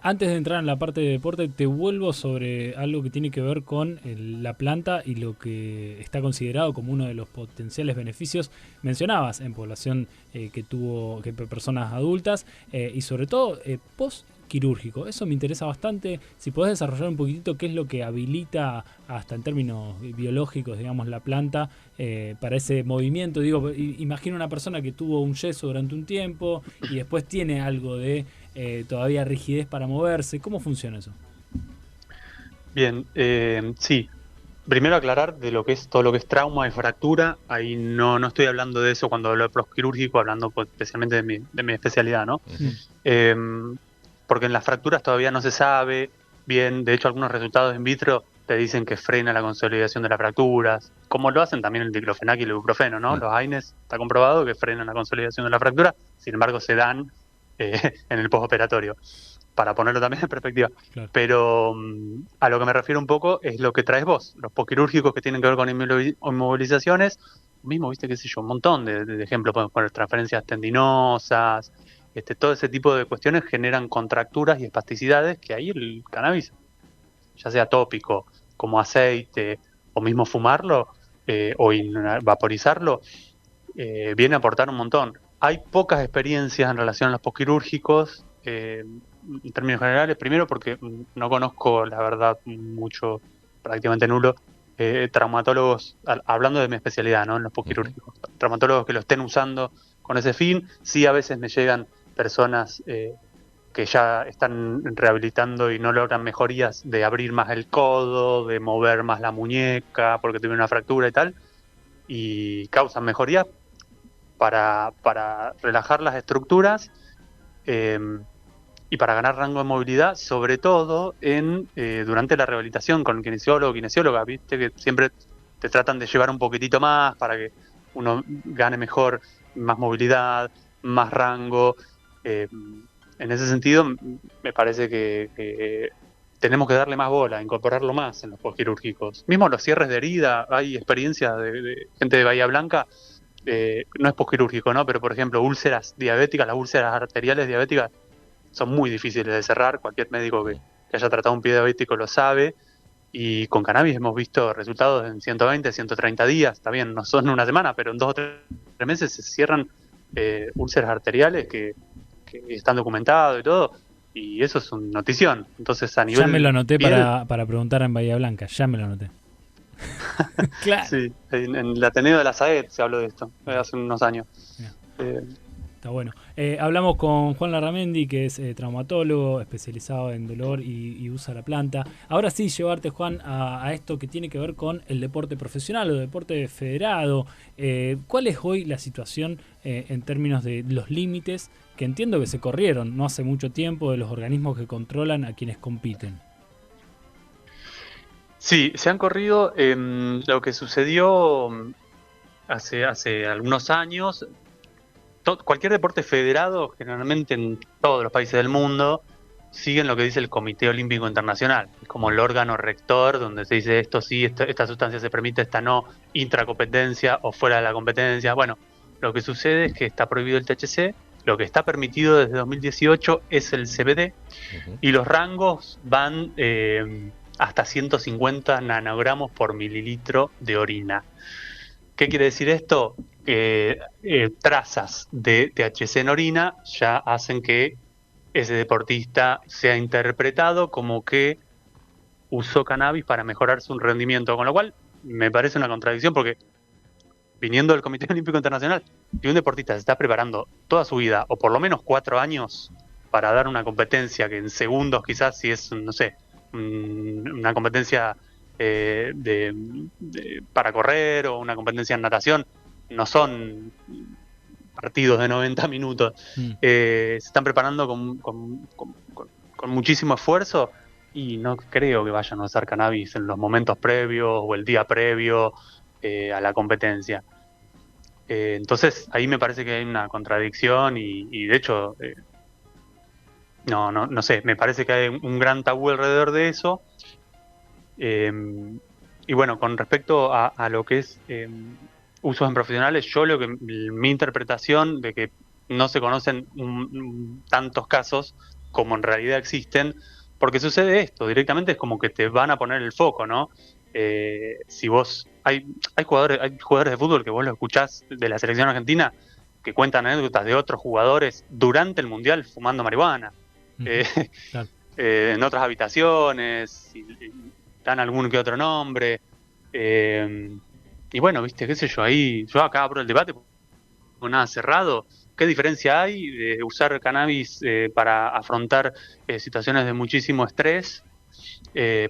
Antes de entrar en la parte de deporte, te vuelvo sobre algo que tiene que ver con la planta y lo que está considerado como uno de los potenciales beneficios. Mencionabas en población que personas adultas y sobre todo post-quirúrgico. Eso me interesa bastante. Si podés desarrollar un poquitito qué es lo que habilita, hasta en términos biológicos, digamos, la planta para ese movimiento. Digo, imagino una persona que tuvo un yeso durante un tiempo y después tiene algo de todavía rigidez para moverse. ¿Cómo funciona eso? Bien, sí. Primero aclarar de lo que es todo lo que es trauma y fractura. Ahí no estoy hablando de eso cuando hablo de prosquirúrgico, hablando especialmente de mi especialidad, ¿no? Porque en las fracturas todavía no se sabe bien. De hecho, algunos resultados in vitro te dicen que frena la consolidación de las fracturas, como lo hacen también el diclofenac y el ibuprofeno, ¿no? Los AINES está comprobado que frenan la consolidación de la fractura, sin embargo se dan en el postoperatorio, para ponerlo también en perspectiva. Claro. Pero a lo que me refiero un poco es lo que traes vos, los postquirúrgicos que tienen que ver con inmovilizaciones, mismo, viste, qué sé yo, un montón de ejemplos, podemos poner transferencias tendinosas, todo ese tipo de cuestiones generan contracturas y espasticidades que ahí el cannabis, ya sea tópico, como aceite, o mismo fumarlo, o vaporizarlo, viene a aportar un montón. Hay pocas experiencias en relación a los postquirúrgicos, en términos generales, primero porque no conozco, la verdad, mucho, prácticamente nulo, traumatólogos, hablando de mi especialidad, ¿no? En los postquirúrgicos, traumatólogos que lo estén usando con ese fin. Sí, a veces me llegan personas que ya están rehabilitando y no logran mejorías de abrir más el codo, de mover más la muñeca porque tuvieron una fractura y tal, y causan mejorías para relajar las estructuras y para ganar rango de movilidad, sobre todo durante la rehabilitación con el kinesiólogo o kinesióloga, viste que siempre te tratan de llevar un poquitito más para que uno gane mejor, más movilidad, más rango. En ese sentido, me parece que tenemos que darle más bola, incorporarlo más en los postquirúrgicos. Mismo los cierres de herida, hay experiencias de gente de Bahía Blanca, no es postquirúrgico, ¿no? Pero por ejemplo, úlceras diabéticas, las úlceras arteriales diabéticas son muy difíciles de cerrar. Cualquier médico que haya tratado un pie diabético lo sabe. Y con cannabis hemos visto resultados en 120, 130 días. Está bien, no son una semana, pero en 2 o 3 meses se cierran úlceras arteriales que están documentados y todo. Y eso es una notición. Entonces, a nivel. Ya me lo anoté para preguntar en Bahía Blanca. Ya me lo anoté. Claro. Sí, en el Ateneo de la SAED se habló de esto hace unos años. Está bueno. Hablamos con Juan Larramendi, que es traumatólogo especializado en dolor y usa la planta. Ahora sí, llevarte, Juan, a esto que tiene que ver con el deporte profesional o deporte federado. ¿Cuál es hoy la situación en términos de los límites que entiendo que se corrieron no hace mucho tiempo de los organismos que controlan a quienes compiten? Sí, se han corrido. Lo que sucedió hace algunos años cualquier deporte federado, generalmente en todos los países del mundo, siguen lo que dice el Comité Olímpico Internacional. Es como el órgano rector donde se dice esto sí, esta sustancia se permite, esta no, intracompetencia o fuera de la competencia. Bueno, lo que sucede es que está prohibido el THC, lo que está permitido desde 2018 es el CBD, y los rangos van hasta 150 nanogramos por mililitro de orina. ¿Qué quiere decir esto? Trazas de THC en orina ya hacen que ese deportista sea interpretado como que usó cannabis para mejorar su rendimiento, con lo cual me parece una contradicción, porque viniendo del Comité Olímpico Internacional, si un deportista se está preparando toda su vida, o por lo menos 4 años, para dar una competencia que en segundos quizás, si es, no sé, una competencia para correr o una competencia en natación, no son partidos de 90 minutos, se están preparando con muchísimo esfuerzo, y no creo que vayan a usar cannabis en los momentos previos o el día previo a la competencia. Entonces ahí me parece que hay una contradicción y de hecho no sé, me parece que hay un gran tabú alrededor de eso. Y bueno, con respecto a lo que es usos en profesionales, yo lo que mi interpretación de que no se conocen tantos casos como en realidad existen, porque sucede esto, directamente es como que te van a poner el foco, ¿no? Si vos hay jugadores de fútbol que vos lo escuchás de la selección argentina que cuentan anécdotas de otros jugadores durante el mundial fumando marihuana, claro. En otras habitaciones, y dan algún que otro nombre, y bueno, viste, qué sé yo, ahí yo acá abro el debate con nada cerrado. ¿Qué diferencia hay de usar cannabis para afrontar situaciones de muchísimo estrés,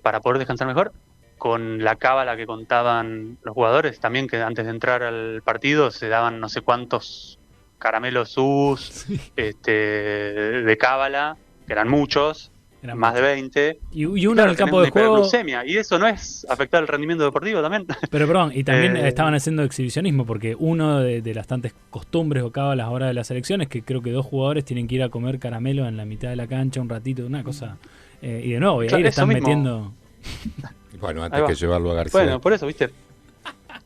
para poder descansar mejor, con la cábala que contaban los jugadores también, que antes de entrar al partido se daban no sé cuántos caramelos sus de cábala, que eran muchos, más de 20, y uno en el campo de juego, hiperglucemia, y eso no es afectar el rendimiento deportivo también. Pero perdón, y también estaban haciendo exhibicionismo, porque uno de las tantas costumbres o cábalas ahora de la selección es que creo que 2 jugadores tienen que ir a comer caramelo en la mitad de la cancha un ratito, una cosa, y de nuevo, y ahí le están metiendo. Bueno, antes que llevarlo a García. Bueno, por eso, viste,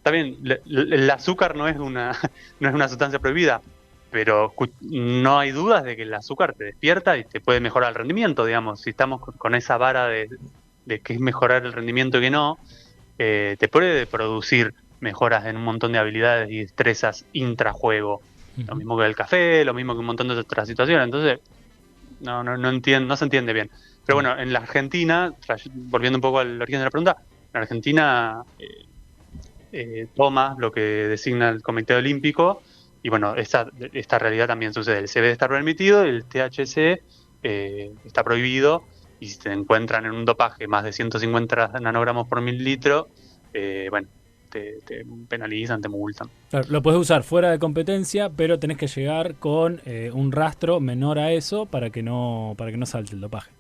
también el azúcar no es una sustancia prohibida, pero no hay dudas de que el azúcar te despierta y te puede mejorar el rendimiento, digamos. Si estamos con esa vara de que es mejorar el rendimiento que no, te puede producir mejoras en un montón de habilidades y destrezas intrajuego. Lo mismo que el café, lo mismo que un montón de otras situaciones. Entonces, no se entiende bien. Pero bueno, en la Argentina, volviendo un poco al origen de la pregunta, en Argentina toma lo que designa el Comité Olímpico. Y bueno, esta realidad también sucede. El CBD está permitido, el THC está prohibido, y si te encuentran en un dopaje más de 150 nanogramos por mililitro, bueno, te penalizan, te multan. Claro, lo puedes usar fuera de competencia, pero tenés que llegar con un rastro menor a eso para que no salte el dopaje.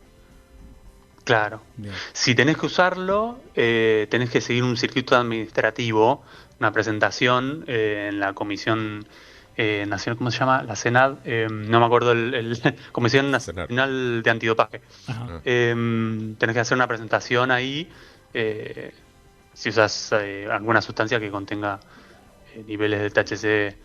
Claro. Bien. Si tenés que usarlo, tenés que seguir un circuito administrativo, una presentación en la Comisión Nacional, ¿cómo se llama? La Senad, no me acuerdo, Comisión Nacional de Antidopaje. Tenés que hacer una presentación ahí si usas alguna sustancia que contenga niveles de THC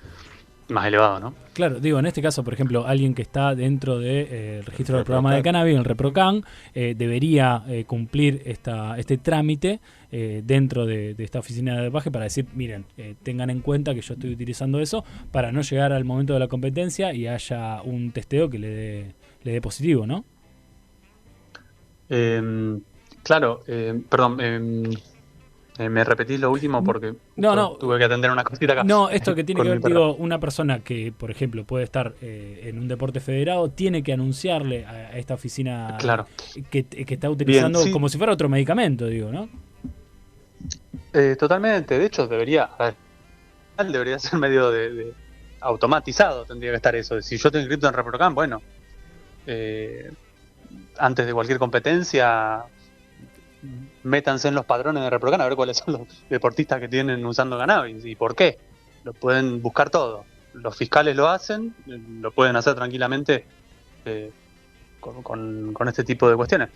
más elevados, ¿no? Claro, digo, en este caso, por ejemplo, alguien que está dentro del registro del programa de cannabis, el ReproCan, debería cumplir este trámite dentro de esta oficina de dopaje para decir, miren, tengan en cuenta que yo estoy utilizando eso para no llegar al momento de la competencia y haya un testeo que le dé positivo, ¿no? Claro, perdón, ¿me repetís lo último? Porque tuve que atender una cosita acá. No, esto que tiene que ver, digo, una persona que, por ejemplo, puede estar en un deporte federado, tiene que anunciarle a esta oficina que está utilizando como si fuera otro medicamento, digo, ¿no? Totalmente, de hecho debería ser medio de automatizado, tendría que estar eso. Si yo estoy inscrito en ReproCan, bueno, antes de cualquier competencia, métanse en los padrones de ReproCan a ver cuáles son los deportistas que tienen usando cannabis y por qué. Lo pueden buscar todo. los fiscales lo hacen, lo pueden hacer tranquilamente con este tipo de cuestiones.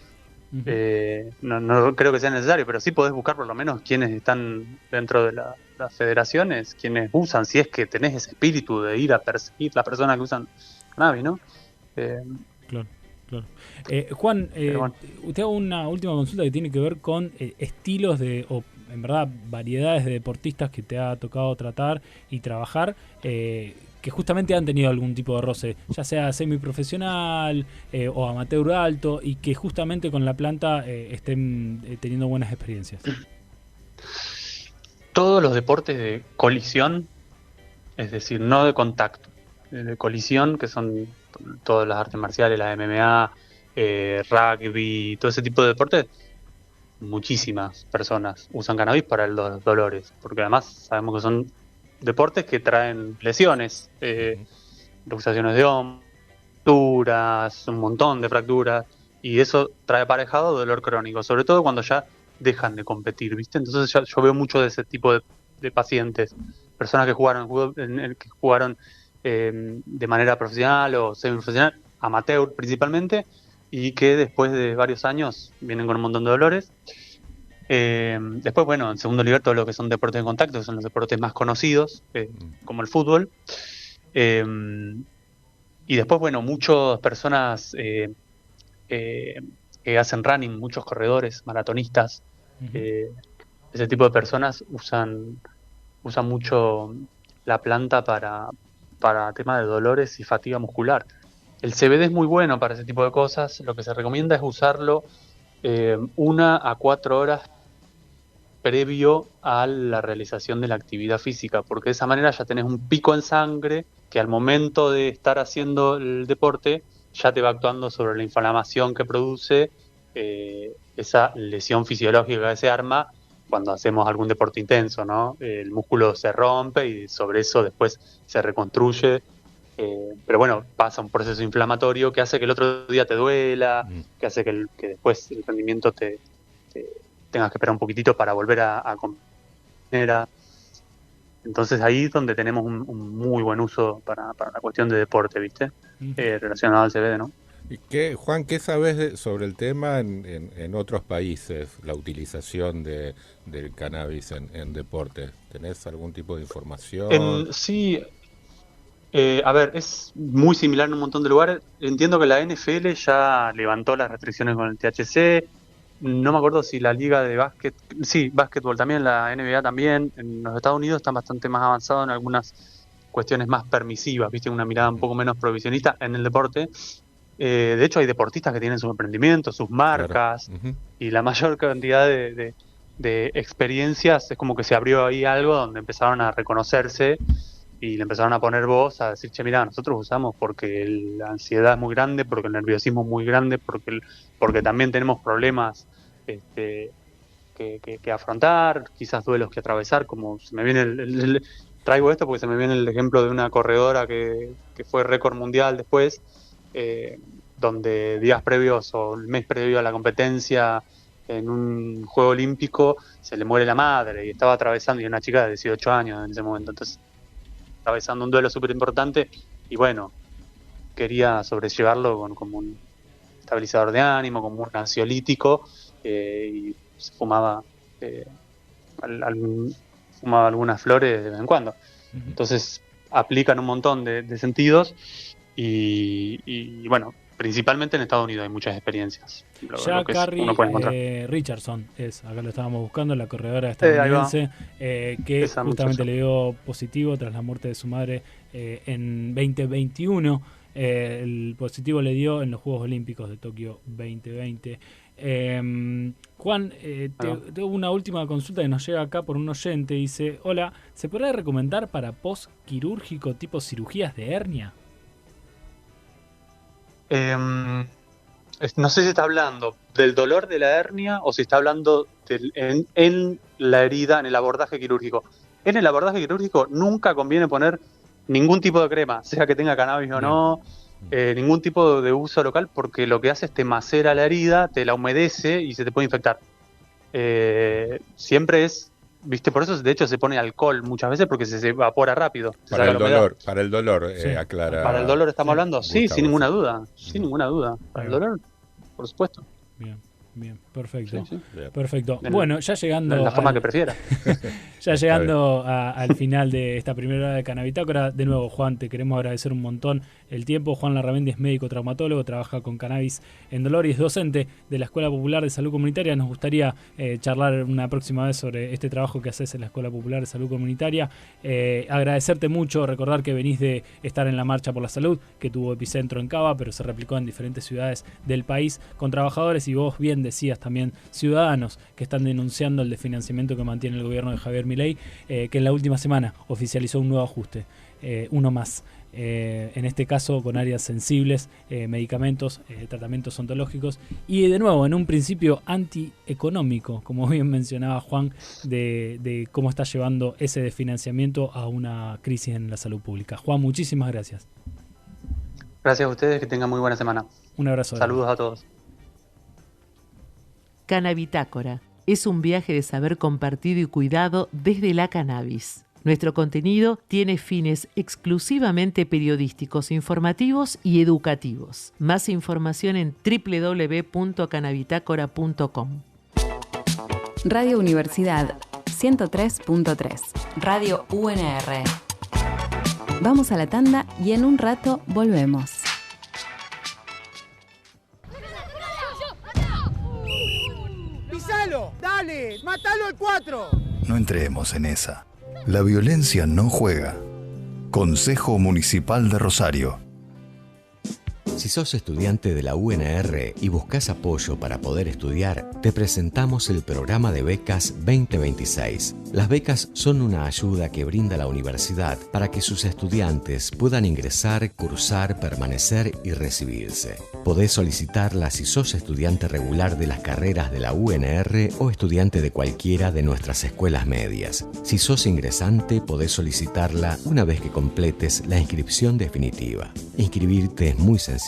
No creo que sea necesario, pero sí podés buscar por lo menos quienes están dentro de las federaciones, quienes usan, si es que tenés ese espíritu de ir a perseguir las personas que usan cannabis, ¿no? Claro. Juan, te hago una última consulta que tiene que ver con estilos o en verdad variedades de deportistas que te ha tocado tratar y trabajar, que justamente han tenido algún tipo de roce, ya sea semiprofesional o amateur alto, y que justamente con la planta estén teniendo buenas experiencias. Todos los deportes de colisión, es decir, no de contacto, de colisión, que son todas las artes marciales, la MMA, rugby, todo ese tipo de deportes, muchísimas personas usan cannabis para los dolores, porque además sabemos que son deportes que traen lesiones, luxaciones de hombro, fracturas, un montón de fracturas, y eso trae aparejado dolor crónico, sobre todo cuando ya dejan de competir, ¿viste? Entonces yo veo mucho de ese tipo de pacientes, personas que jugaron de manera profesional o semiprofesional, amateur principalmente, y que después de varios años vienen con un montón de dolores. Después, bueno, en segundo lugar, todo lo que son deportes de contacto, que son los deportes más conocidos, como el fútbol. Y después, bueno, muchas personas que hacen running, muchos corredores, maratonistas, ese tipo de personas usan mucho la planta para tema de dolores y fatiga muscular. El CBD es muy bueno para ese tipo de cosas. Lo que se recomienda es usarlo 1 a 4 horas previo a la realización de la actividad física, porque de esa manera ya tenés un pico en sangre que al momento de estar haciendo el deporte ya te va actuando sobre la inflamación que produce esa lesión fisiológica que se arma cuando hacemos algún deporte intenso, ¿no? El músculo se rompe y sobre eso después se reconstruye, pero bueno, pasa un proceso inflamatorio que hace que el otro día te duela, que hace que después el rendimiento te tengas que esperar un poquitito para volver a comer. Entonces ahí es donde tenemos un muy buen uso para la cuestión de deporte, ¿viste? Relacionado al CBD, ¿no? ¿Y Juan, qué sabes sobre el tema en otros países, la utilización del cannabis en deportes? ¿Tenés algún tipo de información? Sí, a ver, es muy similar en un montón de lugares. Entiendo que la NFL ya levantó las restricciones con el THC. No me acuerdo si la liga de básquet, sí, básquetbol también, la NBA también. En los Estados Unidos están bastante más avanzados en algunas cuestiones más permisivas, ¿viste? Una mirada un poco menos prohibicionista en el deporte. De hecho, hay deportistas que tienen sus emprendimientos, sus marcas, y la mayor cantidad de experiencias es como que se abrió ahí algo donde empezaron a reconocerse y le empezaron a poner voz, a decir, che, mirá, nosotros usamos porque la ansiedad es muy grande, porque el nerviosismo es muy grande, porque también tenemos problemas que afrontar, quizás duelos que atravesar, como se me viene traigo esto porque se me viene el ejemplo de una corredora que fue récord mundial después, donde días previos o el mes previo a la competencia en un juego olímpico se le muere la madre y estaba atravesando, y una chica de 18 años en ese momento, entonces atravesando un duelo súper importante, y bueno, quería sobrellevarlo como un estabilizador de ánimo, como un ansiolítico, y se fumaba algunas flores de vez en cuando. Entonces aplican un montón de sentidos y bueno, principalmente en Estados Unidos hay muchas experiencias. Ya Carrie Richardson acá lo estábamos buscando, la corredora estadounidense, que justamente le dio positivo tras la muerte de su madre en 2021. El positivo le dio en los Juegos Olímpicos de Tokio 2020. Juan, tengo una última consulta que nos llega acá por un oyente. Dice, hola, ¿se podrá recomendar para post-quirúrgico tipo cirugías de hernia? No sé si está hablando del dolor de la hernia o si está hablando en la herida, en el abordaje quirúrgico. En el abordaje quirúrgico nunca conviene poner ningún tipo de crema, sea que tenga cannabis o no, ningún tipo de uso local, porque lo que hace es te macera la herida, te la humedece y se te puede infectar. Siempre es ¿viste? Por eso de hecho se pone alcohol muchas veces porque se evapora rápido. Para el dolor, sí. aclara. Para el dolor estamos hablando, sí, Gustavo, sin ninguna duda, sin ninguna duda. Para el dolor, por supuesto. Bien, perfecto. Sí. Perfecto. Bueno, ya llegando. La forma que prefiera. Ya llegando al final de esta primera hora de Cannabitácora, de nuevo, Juan, te queremos agradecer un montón el tiempo. Juan Larramendi es médico traumatólogo, trabaja con cannabis en dolor y es docente de la Escuela Popular de Salud Comunitaria. Nos gustaría charlar una próxima vez sobre este trabajo que haces en la Escuela Popular de Salud Comunitaria. Agradecerte mucho, recordar que venís de estar en la Marcha por la Salud, que tuvo epicentro en Cava, pero se replicó en diferentes ciudades del país con trabajadores, y vos bien decías también ciudadanos que están denunciando el desfinanciamiento que mantiene el gobierno de Javier Milei, que en la última semana oficializó un nuevo ajuste, uno más. En este caso con áreas sensibles, medicamentos, tratamientos ontológicos, y de nuevo en un principio antieconómico, como bien mencionaba Juan, de cómo está llevando ese desfinanciamiento a una crisis en la salud pública. Juan, muchísimas gracias. Gracias a ustedes, que tengan muy buena semana. Un abrazo. Saludos a todos. Cannabitácora es un viaje de saber compartido y cuidado desde la cannabis. Nuestro contenido tiene fines exclusivamente periodísticos, informativos y educativos. Más información en www.cannabitácora.com. Radio Universidad 103.3. Radio UNR. Vamos a la tanda y en un rato volvemos. ¡Pisalo! ¡Dale! ¡Matalo al 4! No entremos en esa. La violencia no juega. Consejo Municipal de Rosario. Si sos estudiante de la UNR y buscas apoyo para poder estudiar, te presentamos el programa de becas 2026. Las becas son una ayuda que brinda la universidad para que sus estudiantes puedan ingresar, cursar, permanecer y recibirse. Podés solicitarla si sos estudiante regular de las carreras de la UNR o estudiante de cualquiera de nuestras escuelas medias. Si sos ingresante, podés solicitarla una vez que completes la inscripción definitiva. Inscribirte es muy sencillo.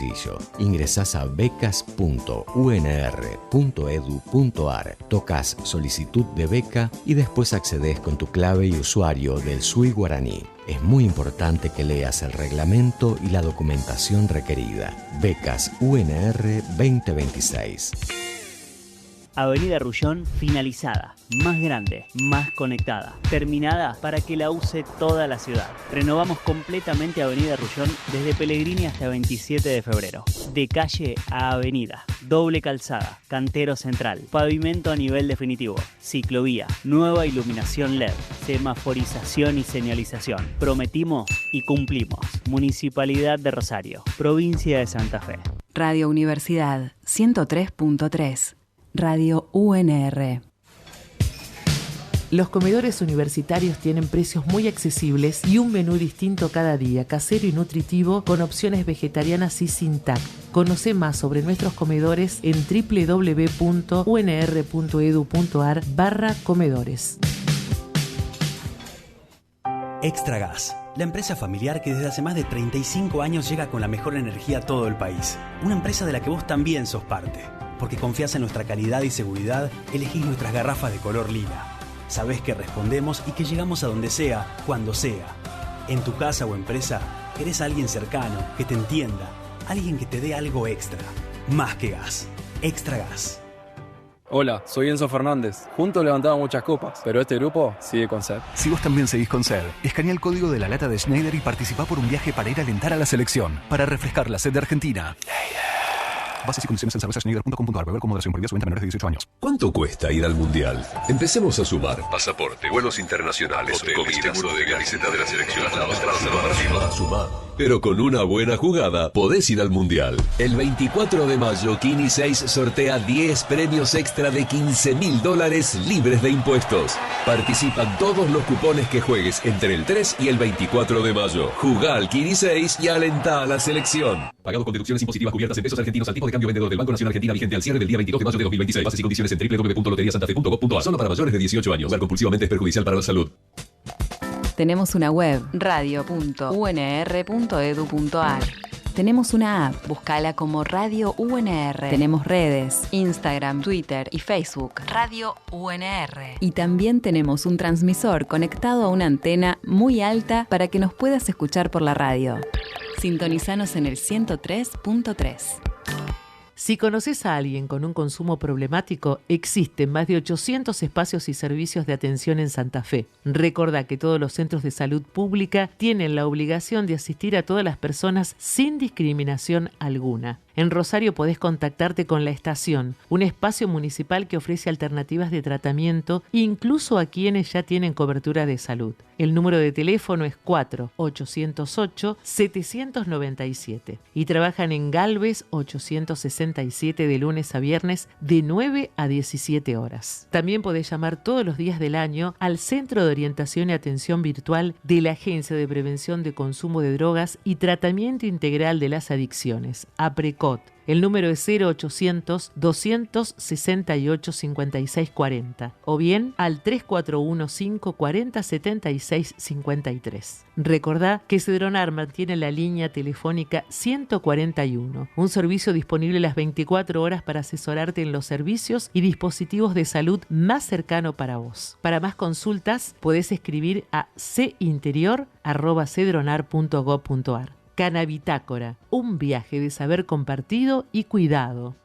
Ingresás a becas.unr.edu.ar, tocas solicitud de beca y después accedes con tu clave y usuario del SUI guaraní. Es muy importante que leas el reglamento y la documentación requerida. Becas UNR 2026. Avenida Rullón finalizada, más grande, más conectada, terminada para que la use toda la ciudad. Renovamos completamente Avenida Rullón desde Pellegrini hasta 27 de febrero. De calle a avenida, doble calzada, cantero central, pavimento a nivel definitivo, ciclovía, nueva iluminación LED, semaforización y señalización. Prometimos y cumplimos. Municipalidad de Rosario, provincia de Santa Fe. Radio Universidad 103.3. Radio UNR. Los comedores universitarios tienen precios muy accesibles y un menú distinto cada día, casero y nutritivo, con opciones vegetarianas y sin TAC. Conoce más sobre nuestros comedores en www.unr.edu.ar/comedores. Extra Gas, la empresa familiar que desde hace más de 35 años llega con la mejor energía a todo el país. Una empresa de la que vos también sos parte. Porque confías en nuestra calidad y seguridad, elegís nuestras garrafas de color lila. Sabés que respondemos y que llegamos a donde sea, cuando sea. En tu casa o empresa, querés a alguien cercano, que te entienda, alguien que te dé algo extra. Más que gas. Extra Gas. Hola, soy Enzo Fernández. Juntos levantamos muchas copas, pero este grupo sigue con sed. Si vos también seguís con sed, escanea el código de la lata de Schneider y participá por un viaje para ir a alentar a la selección, para refrescar la sed de Argentina. Bases y condiciones en cervezaschneider.com.ar. Beber con moderación. Prohibida su venta a menores de 18 años. ¿Cuánto cuesta ir al Mundial? Empecemos a sumar. Pasaporte, vuelos internacionales, hoteles, seguro de camiseta de la selección. Sumar. Pero con una buena jugada podés ir al Mundial. El 24 de mayo, Kini 6 sortea 10 premios extra de $15.000 libres de impuestos. Participan todos los cupones que juegues entre el 3 y el 24 de mayo. Jugá al Kini 6 y alentá a la selección. Pagado con deducciones impositivas cubiertas en pesos argentinos al tipo de cambio vendedor del Banco Nacional Argentina vigente al cierre del día 22 de mayo de 2026. Bases y condiciones en www.loteriasantafe.gov.ar. Solo para mayores de 18 años. Jugar compulsivamente es perjudicial para la salud. Tenemos una web, radio.unr.edu.ar. Tenemos una app, búscala como Radio UNR. Tenemos redes, Instagram, Twitter y Facebook. Radio UNR. Y también tenemos un transmisor conectado a una antena muy alta para que nos puedas escuchar por la radio. Sintonizanos en el 103.3. Si conoces a alguien con un consumo problemático, existen más de 800 espacios y servicios de atención en Santa Fe. Recordá que todos los centros de salud pública tienen la obligación de asistir a todas las personas sin discriminación alguna. En Rosario podés contactarte con La Estación, un espacio municipal que ofrece alternativas de tratamiento incluso a quienes ya tienen cobertura de salud. El número de teléfono es 4-808-797 y trabajan en Galvez 867 de lunes a viernes de 9 a 17 horas. También podés llamar todos los días del año al Centro de Orientación y Atención Virtual de la Agencia de Prevención de Consumo de Drogas y Tratamiento Integral de las Adicciones, APRECOT. El número es 0800-268-5640 o bien al 3415-407653. Recordá que Cedronar mantiene la línea telefónica 141, un servicio disponible las 24 horas para asesorarte en los servicios y dispositivos de salud más cercano para vos. Para más consultas podés escribir a cinterior@cedronar.gov.ar. Canabitácora, un viaje de saber compartido y cuidado.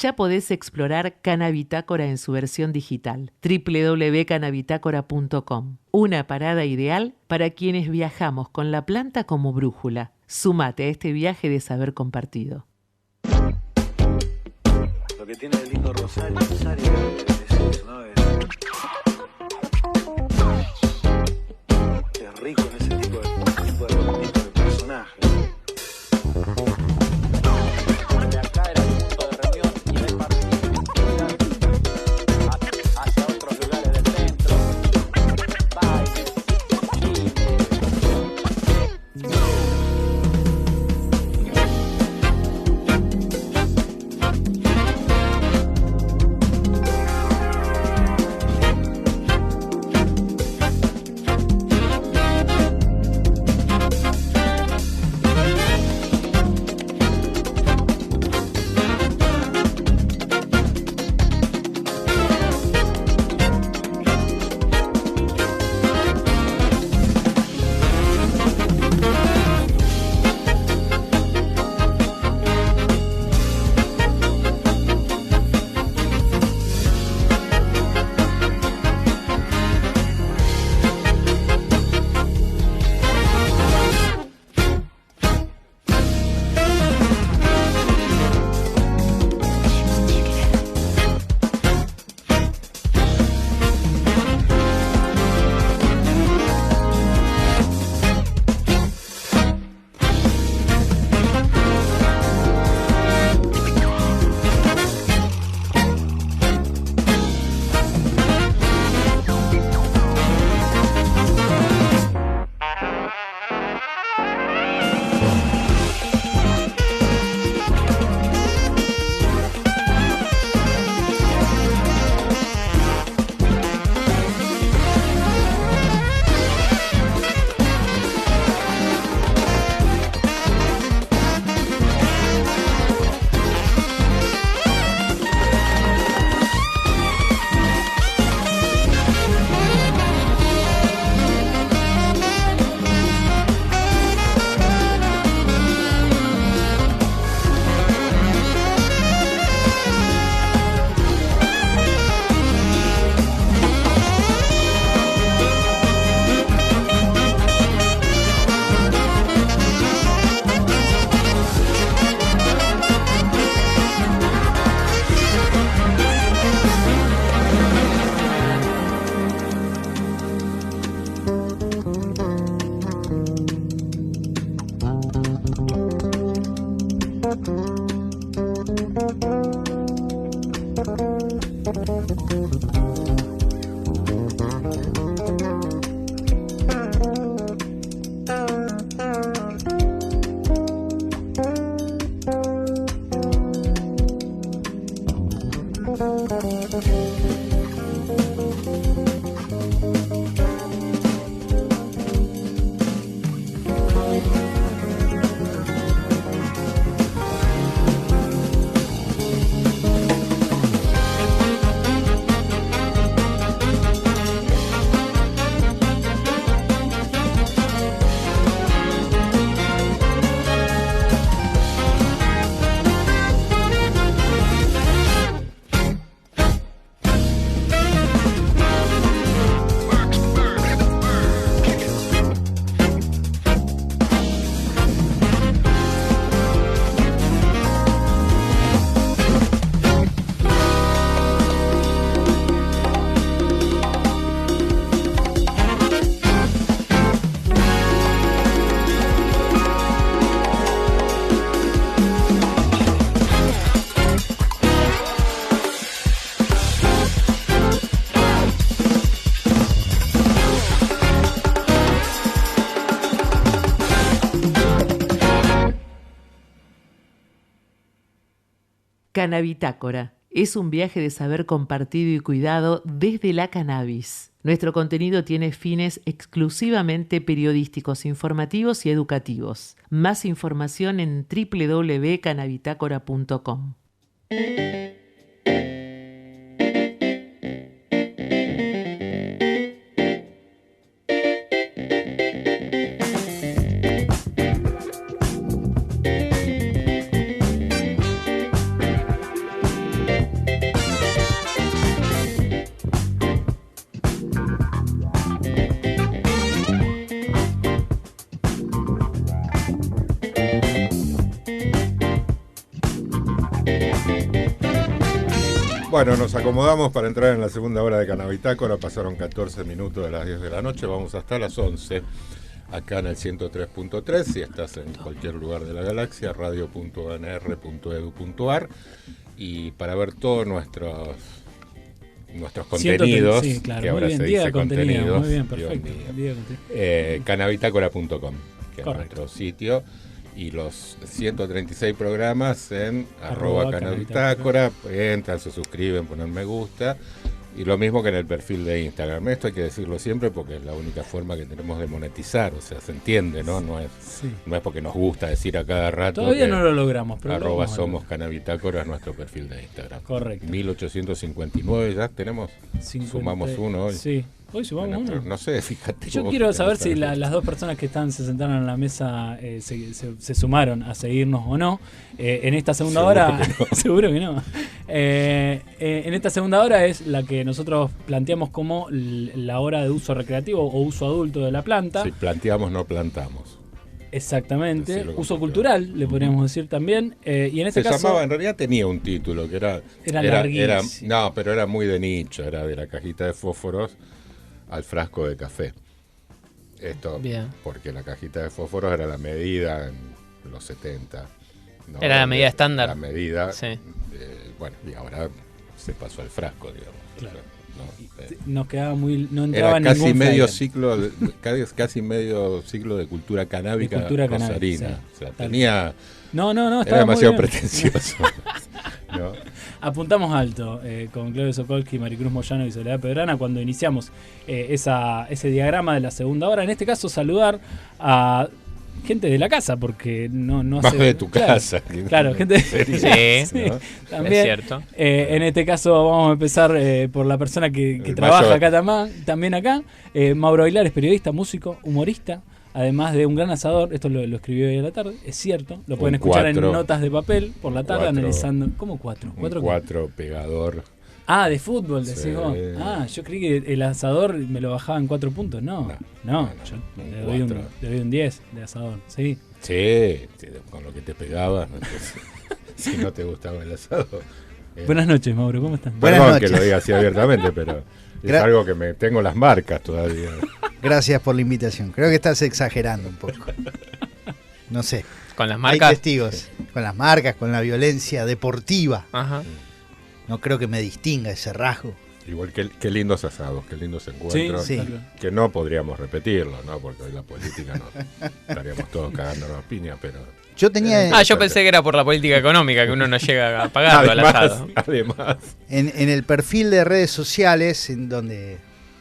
ya podés explorar Canabitácora en su versión digital, www.canabitácora.com. Una parada ideal para quienes viajamos con la planta como brújula. Sumate a este viaje de saber compartido. Lo que tiene de lindo Rosario es eso, ¿no? Es rico en ese tipo de personajes. De acá era el punto de reunión y de partida hacia otros lugares del centro. Bailes, Canabitácora es un viaje de saber compartido y cuidado desde la cannabis. Nuestro contenido tiene fines exclusivamente periodísticos, informativos y educativos. Más información en www.canabitácora.com. Bueno, nos acomodamos para entrar en la segunda hora de Canabitácora. Pasaron 14 minutos de las 10 de la noche. Vamos hasta las 11 acá en el 103.3. Si estás en cualquier lugar de la galaxia, radio.unr.edu.ar. Y para ver todos nuestros contenidos, sí, claro, que ahora bien, se día dice contenido, contenidos, muy bien, perfecto. Canabitácora.com, que Correcto. es nuestro sitio. Y los 136 programas en @Canabitácora. Entran, se suscriben, ponen me gusta. Y lo mismo que en el perfil de Instagram. Esto hay que decirlo siempre porque es la única forma que tenemos de monetizar. O sea, se entiende, ¿no? No es porque nos gusta decir a cada rato. Todavía no lo logramos, pero @somos Canabitácora es nuestro perfil de Instagram. Correcto. 1859 ya tenemos. 50, sumamos uno hoy. Sí. Hoy sumamos uno. No sé, fíjate. Yo quiero saber si las dos personas que se sentaron en la mesa se sumaron a seguirnos o no. En esta segunda hora, seguro que no. En esta segunda hora es la que nosotros planteamos como la hora de uso recreativo o uso adulto de la planta. Si planteamos, no plantamos. Exactamente. Uso cultural, le podríamos decir también. Y en este caso. Llamaba, en realidad tenía un título que era larguísimo. No, pero era muy de nicho. Era de la cajita de fósforos al frasco de café. Esto porque la cajita de fósforos era la medida en los 70. ¿no? Era la medida estándar. La medida. Sí. Bueno, y ahora se pasó al frasco, digamos. Claro. ¿no? Nos quedaba no entraba era casi ningún medio flyer. casi medio ciclo de cultura canábica De cultura rosarina. canábica, sí. O sea, tenía. No, era estaba demasiado muy bien. pretencioso. ¿no? Apuntamos alto con Claudio Sokolsky, Maricruz Moyano y Soledad Pedrana cuando iniciamos ese diagrama de la segunda hora. En este caso, saludar a gente de la casa, porque no Más hace. de tu casa. Claro, gente de Sí, ¿no? también. Es cierto. En este caso, vamos a empezar por la persona que trabaja acá también acá. Mauro Aguilar es periodista, músico, humorista. Además de un gran asador, esto lo escribió hoy a la tarde, es cierto, lo pueden escuchar en Notas de Papel por la tarde analizando. ¿Cómo 4? ¿Cuatro pegador? Ah, de fútbol, decís vos. Ah, yo creí que el asador me lo bajaba en 4 puntos. No, yo le doy un 10 de asador, sí. Sí, con lo que te pegaba, si no te gustaba el asado. Buenas noches, Mauro, ¿cómo estás? Perdón que lo diga así abiertamente, pero es algo que tengo las marcas todavía. Gracias por la invitación. Creo que estás exagerando un poco. No sé. ¿Con las marcas? Hay testigos. Con las marcas, con la violencia deportiva. Ajá. No creo que me distinga ese rasgo. Igual que lindos asados, qué lindos encuentros. Sí. Que no podríamos repetirlo, ¿no? Porque hoy la política no estaríamos todos cagándonos piña, pero. Yo tenía. Yo pensé que era por la política económica, que uno no llega a pagarlo al asado. Además. En el perfil de redes sociales, en donde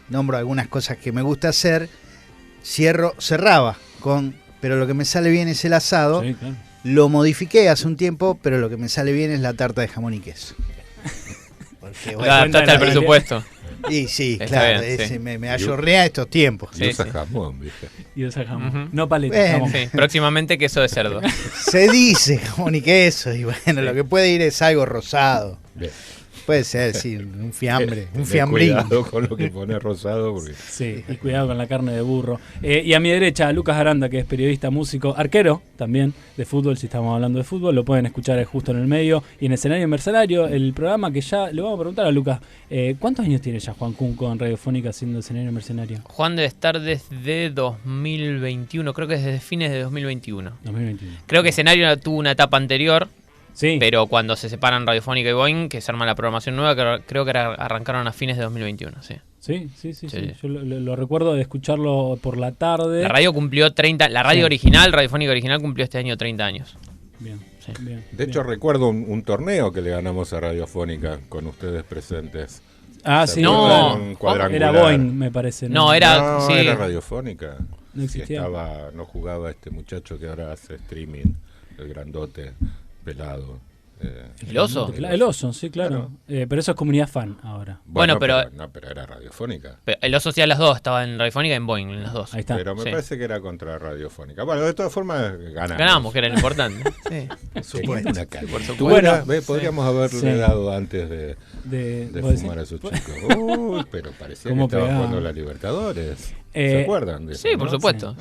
nombro algunas cosas que me gusta hacer, cerraba con, pero lo que me sale bien es el asado. Sí, claro. Lo modifiqué hace un tiempo, pero lo que me sale bien es la tarta de jamón y queso. Porque, Lo adaptaste al presupuesto. Y sí, Está claro, bien, sí. me ayorrea estos tiempos. Y usa jamón, ¿viste? Y usa jamón. Ujú. No paleta, jamón. Sí, próximamente queso de cerdo. Se dice jamón y queso, y bueno, lo que puede ir es algo rosado. Bien. Puede ser, sí, un fiambre, un Tené fiambrín. Cuidado con lo que pone rosado. Porque... Sí, y cuidado con la carne de burro. Y a mi derecha, Lucas Aranda, que es periodista, músico, arquero también de fútbol, si estamos hablando de fútbol. Lo pueden escuchar justo en el medio. Y en Escenario Mercenario, el programa que ya le vamos a preguntar a Lucas. ¿Cuántos años tiene ya Juan Cunco en Radiofónica haciendo Escenario Mercenario? Juan debe estar desde 2021, creo que es desde fines de 2021. 2021. Creo que Escenario tuvo una etapa anterior. Sí. Pero cuando se separan Radiofónica y Boeing, que se arma la programación nueva, creo que arrancaron a fines de 2021, sí. Sí. Yo lo recuerdo de escucharlo por la tarde. La radio cumplió 30, la radio original, Radiofónica original, cumplió este año 30 años. Bien, sí. Bien. De hecho, recuerdo un torneo que le ganamos a Radiofónica con ustedes presentes. Ah, sí. No, era Boeing, me parece. No, era Radiofónica. No existía. No jugaba este muchacho que ahora hace streaming, el grandote. Pelado. ¿El oso? El oso, sí, claro. Pero eso es comunidad fan ahora. Bueno, pero era Radiofónica. El oso hacía las dos, estaba en Radiofónica y en Boeing, en las dos. Ahí está. Pero me parece que era contra Radiofónica. Bueno, de todas formas ganamos. Ganamos, que era lo importante. Sí. Por supuesto. Una por supuesto. Bueno, podríamos haberle dado antes de fumar a esos chicos. Pero parecía que estaban jugando la Libertadores. ¿Se acuerdan de eso? Sí, por supuesto.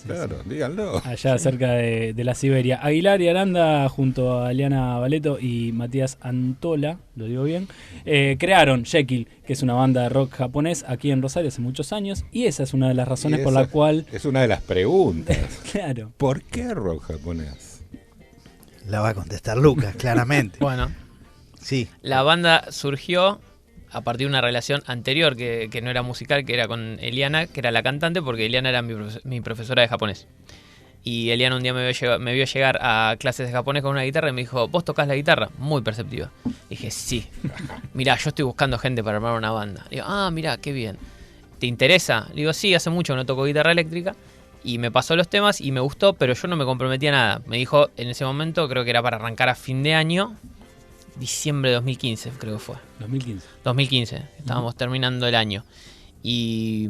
Claro, díganlo. Allá cerca de la Siberia. Aguilar y Aranda junto a Eliana Valerio Leto y Matías Antola, lo digo bien, crearon Jekyll, que es una banda de rock japonés aquí en Rosario hace muchos años, y esa es una de las razones por la cual... Es una de las preguntas. Claro. ¿Por qué rock japonés? La va a contestar Lucas, claramente. Bueno, sí. La banda surgió a partir de una relación anterior que no era musical, que era con Eliana, que era la cantante, porque Eliana era mi profesora de japonés. Y Eliana un día me vio llegar a clases de japonés con una guitarra y me dijo, ¿vos tocás la guitarra? Muy perceptiva. Dije, sí. Mirá, yo estoy buscando gente para armar una banda. Le digo, mirá, qué bien. ¿Te interesa? Le digo, sí, hace mucho que no toco guitarra eléctrica. Y me pasó los temas y me gustó, pero yo no me comprometí a nada. Me dijo, en ese momento, creo que era para arrancar a fin de año, diciembre de 2015, creo que fue. 2015. Estábamos terminando el año. Y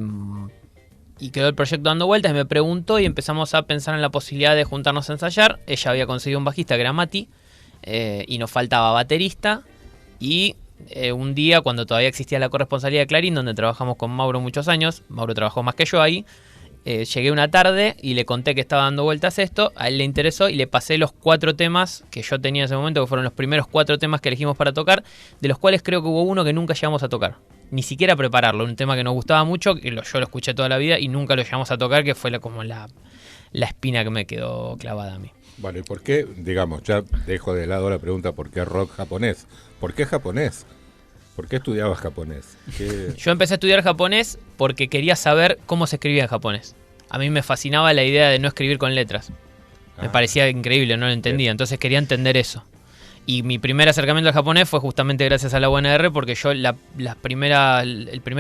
quedó el proyecto dando vueltas y me preguntó y empezamos a pensar en la posibilidad de juntarnos a ensayar. Ella había conseguido un bajista que era Mati y nos faltaba baterista. Y un día, cuando todavía existía la corresponsalía de Clarín, donde trabajamos con Mauro muchos años, Mauro trabajó más que yo ahí, llegué una tarde y le conté que estaba dando vueltas esto, a él le interesó y le pasé los 4 temas que yo tenía en ese momento, que fueron los primeros 4 temas que elegimos para tocar, de los cuales creo que hubo uno que nunca llegamos a tocar. Ni siquiera prepararlo, un tema que nos gustaba mucho, que yo lo escuché toda la vida y nunca lo llegamos a tocar, que fue como la espina que me quedó clavada a mí. Bueno, ¿y por qué, digamos, ya dejo de lado la pregunta por qué rock japonés? ¿Por qué japonés? ¿Por qué estudiabas japonés? Yo empecé a estudiar japonés porque quería saber cómo se escribía en japonés. A mí me fascinaba la idea de no escribir con letras. Me parecía increíble, no lo entendía, entonces quería entender eso. Y mi primer acercamiento al japonés fue justamente gracias a la UNR, porque yo el primer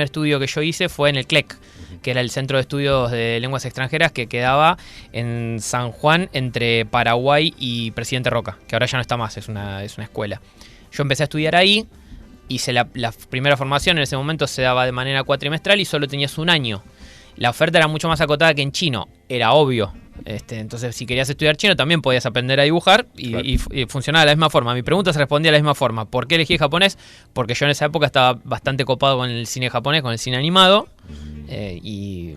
estudio que yo hice fue en el CLEC, que era el Centro de Estudios de Lenguas Extranjeras que quedaba en San Juan entre Paraguay y Presidente Roca, que ahora ya no está más, es una escuela. Yo empecé a estudiar ahí, hice la primera formación, en ese momento se daba de manera cuatrimestral y solo tenías un año. La oferta era mucho más acotada que en chino, era obvio. Entonces, si querías estudiar chino, también podías aprender a dibujar y funcionaba de la misma forma. Mi pregunta se respondía de la misma forma. ¿Por qué elegí japonés? Porque yo en esa época estaba bastante copado con el cine japonés, con el cine animado, y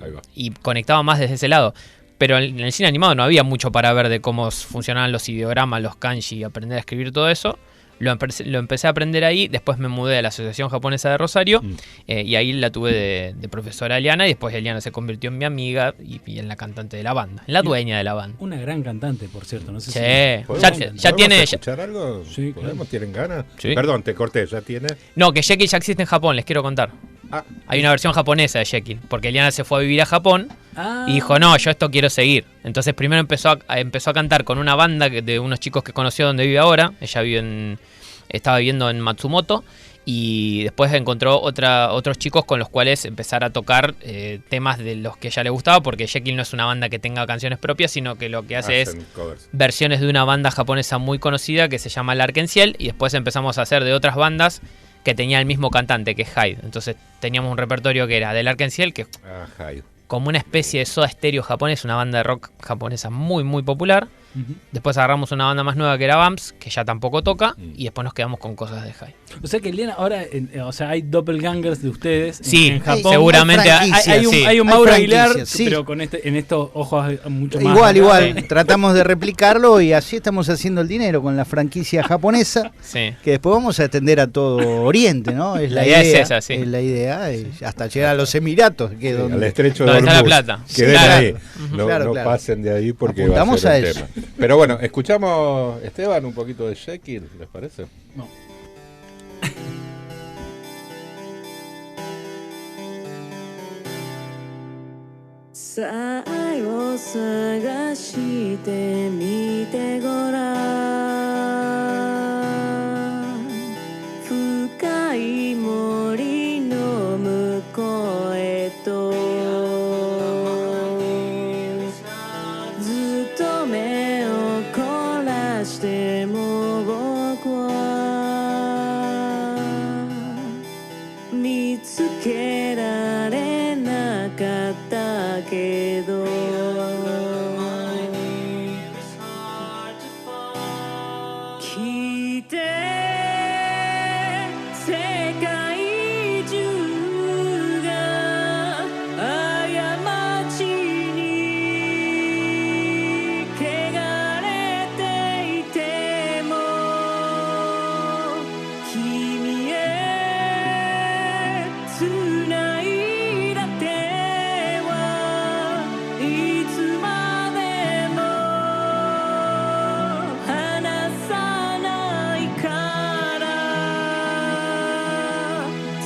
conectaba más desde ese lado. Pero en el cine animado no había mucho para ver de cómo funcionaban los ideogramas, los kanji, aprender a escribir todo eso. Lo empecé a aprender ahí, después me mudé a la Asociación Japonesa de Rosario y ahí la tuve de profesora Eliana y después Eliana se convirtió en mi amiga y en la cantante de la banda, en la dueña de la banda. Una gran cantante, por cierto, no sé si... ¿Ya tiene escuchar algo? Sí, ¿Podemos? ¿Tienen ganas? Sí. Perdón, te corté, ¿ya tiene? No, que Jekyll ya existe en Japón, les quiero contar. Hay una versión japonesa de Jekyll, porque Eliana se fue a vivir a Japón y dijo, no, yo esto quiero seguir. Entonces primero empezó a cantar con una banda de unos chicos que conoció donde vive ahora. Ella estaba viviendo en Matsumoto y después encontró otros chicos con los cuales empezar a tocar temas de los que a ella le gustaba, porque Jekyll no es una banda que tenga canciones propias, sino que lo que hace es covers. Versiones de una banda japonesa muy conocida que se llama L'Arc-en-Ciel, y después empezamos a hacer de otras bandas que tenía el mismo cantante, que es Hyde. Entonces teníamos un repertorio que era del L'Arc-en-Ciel, que Hyde. Como una especie de Soda Stereo japonés, una banda de rock japonesa muy muy popular. Después agarramos una banda más nueva que era Bumps, que ya tampoco toca, y después nos quedamos con cosas de Hyde. O sea que Eliana, ahora, hay doppelgangers de ustedes sí, en Japón. seguramente hay un Mauro Aguilar, pero con en estos ojos mucho más. Igual, tratamos de replicarlo y así estamos haciendo el dinero con la franquicia japonesa, que después vamos a atender a todo Oriente, ¿no? La idea es esa, sí. Es la idea, hasta llegar a los Emiratos, que donde al estrecho de Hormuz, la plata. Que ahí. No pasen de ahí porque apuntamos va a ser a un tema. Pero bueno, escuchamos, Esteban, un poquito de Jekyll, ¿les parece? No.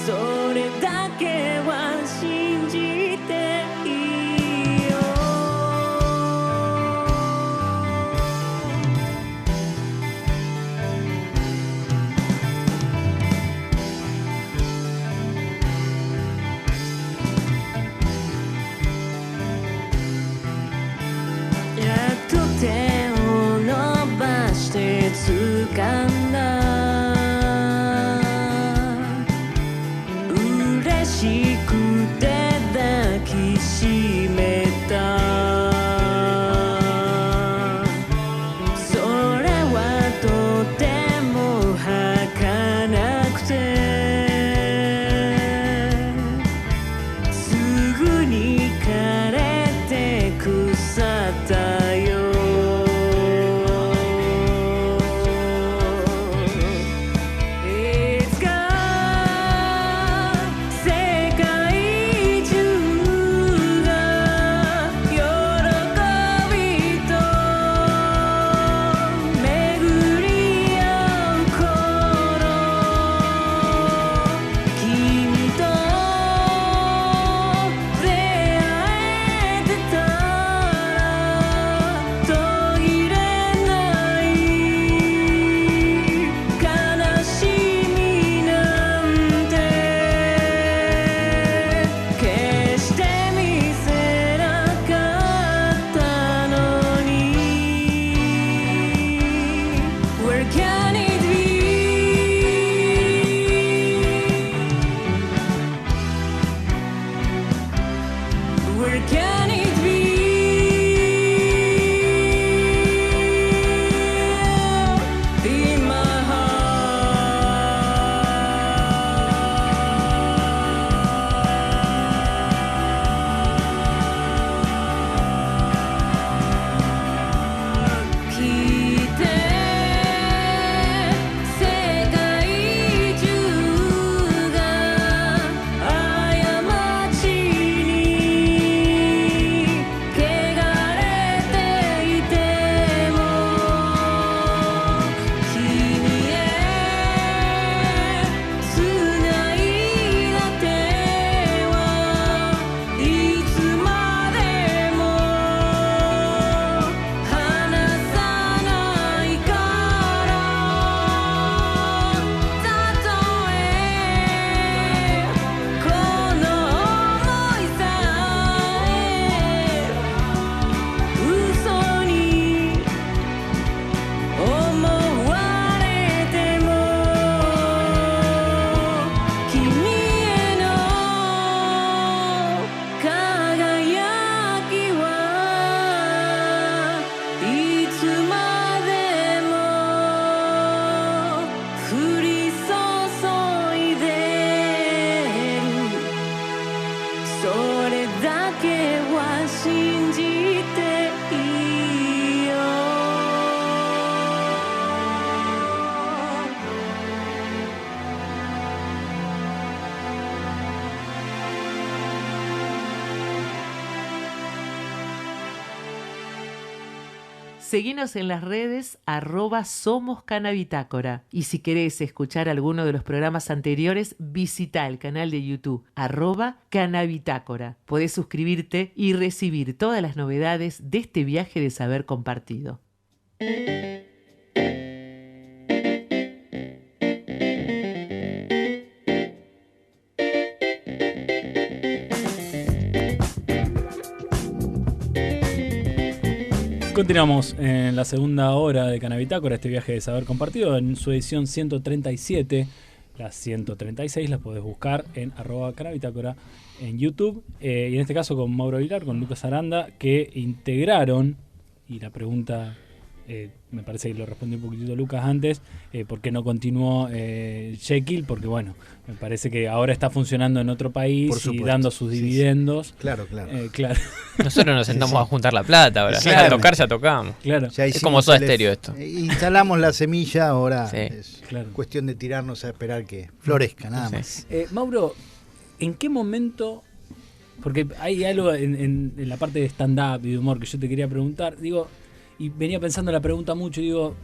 それだけは信じていいよやっと手を伸ばして掴んだ嬉しくて抱きしめたそれはとても儚くてすぐに枯れて腐ったよいつか世界中が喜びと巡り合う頃君と出会えてたら途切れない悲しみなんて決して見せなかったのに Where can it be? Where can it be? In my heart 聞いて世界中が過ちに汚れていても君へ繋いだ手はいつまでも離さないからたとえこの想いさえ嘘に思われても君への輝きはいつまでも降り注いでるそれだけは信じていいよSeguinos en las redes @somoscanabitácora. Y si querés escuchar alguno de los programas anteriores, visita el canal de YouTube @canabitácora. Podés suscribirte y recibir todas las novedades de este viaje de saber compartido. Continuamos en la segunda hora de Canabitácora, este viaje de saber compartido, en su edición 137. Las 136 las podés buscar en @Canabitácora en YouTube. Y en este caso con Mauro Vilar, con Lucas Aranda, que integraron, y la pregunta me parece que lo respondió un poquitito Lucas antes, ¿por qué no continuó Jekyll? Porque bueno, me parece que ahora está funcionando en otro país y dando sus dividendos. Claro, claro. Claro. Nosotros nos sentamos a juntar la plata ahora. A tocar ya tocamos. Claro. Ya es como Soda Stereo esto. Instalamos la semilla, ahora Sí. es Claro. cuestión de tirarnos a esperar que florezca, nada más. Mauro, ¿en qué momento? Porque hay algo en la parte de stand-up y de humor que yo te quería preguntar. Digo, y venía pensando la pregunta mucho, digo,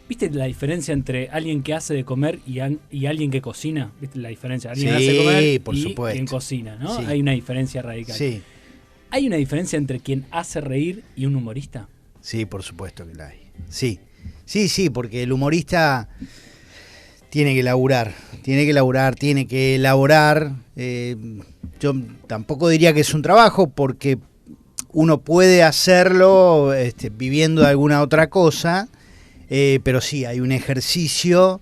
¿Viste la diferencia entre alguien que hace de comer y alguien que cocina? ¿Viste la diferencia? Alguien Sí, hace de comer por y supuesto. quien cocina, ¿no? Sí. Hay una diferencia radical. Sí. ¿Hay una diferencia entre quien hace reír y un humorista? Sí, por supuesto que la hay. Sí, porque el humorista tiene que laburar, tiene que elaborar. Yo tampoco diría que es un trabajo, porque uno puede hacerlo viviendo de alguna otra cosa, pero sí, hay un ejercicio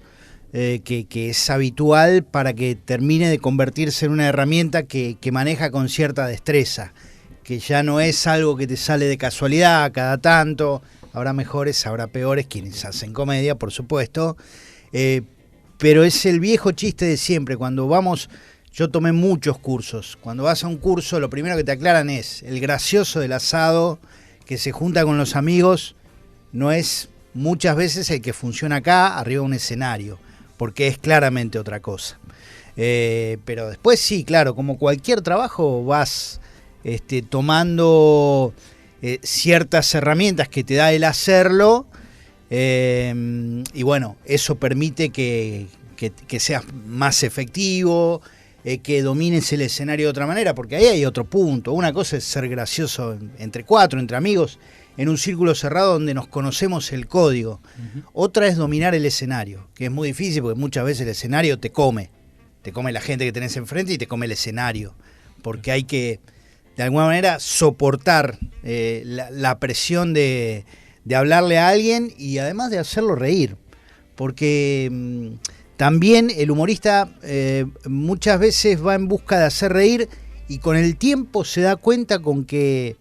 que es habitual para que termine de convertirse en una herramienta que maneja con cierta destreza, que ya no es algo que te sale de casualidad cada tanto. Habrá mejores, habrá peores quienes hacen comedia, por supuesto, pero es el viejo chiste de siempre. Cuando vamos, yo tomé muchos cursos, cuando vas a un curso lo primero que te aclaran es el gracioso del asado que se junta con los amigos, no es muchas veces el que funciona acá arriba de un escenario, porque es claramente otra cosa. Pero después sí, claro, como cualquier trabajo vas tomando ciertas herramientas que te da el hacerlo, y bueno, eso permite que seas más efectivo, que domines el escenario de otra manera, porque ahí hay otro punto. Una cosa es ser gracioso entre cuatro, entre amigos, en un círculo cerrado donde nos conocemos el código. Otra es dominar el escenario, que es muy difícil porque muchas veces el escenario te come la gente que tenés enfrente y te come el escenario, porque hay que de alguna manera soportar la presión de hablarle a alguien y además de hacerlo reír, porque también el humorista muchas veces va en busca de hacer reír y con el tiempo se da cuenta con que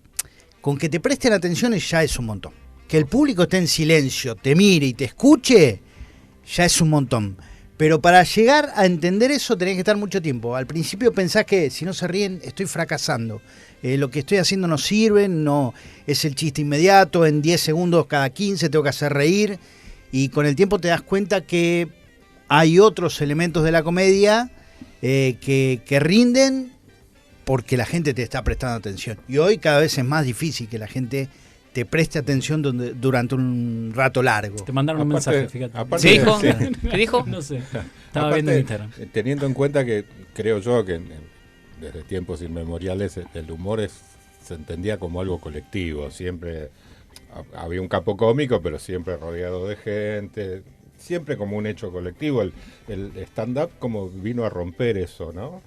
te presten atención ya es un montón. Que el público esté en silencio, te mire y te escuche, ya es un montón. Pero para llegar a entender eso tenés que estar mucho tiempo. Al principio pensás que si no se ríen estoy fracasando. Lo que estoy haciendo no sirve, no es el chiste inmediato, en 10 segundos cada 15 tengo que hacer reír. Y con el tiempo te das cuenta que hay otros elementos de la comedia que rinden porque la gente te está prestando atención. Y hoy cada vez es más difícil que la gente te preste atención durante un rato largo. Te mandaron un mensaje, fíjate. ¿Qué dijo? ¿Qué dijo? No sé. Estaba viendo en Instagram. Teniendo en cuenta que creo yo que desde tiempos inmemoriales el humor se entendía como algo colectivo. Siempre había un capo cómico, pero siempre rodeado de gente. Siempre como un hecho colectivo. El stand-up como vino a romper eso, ¿no?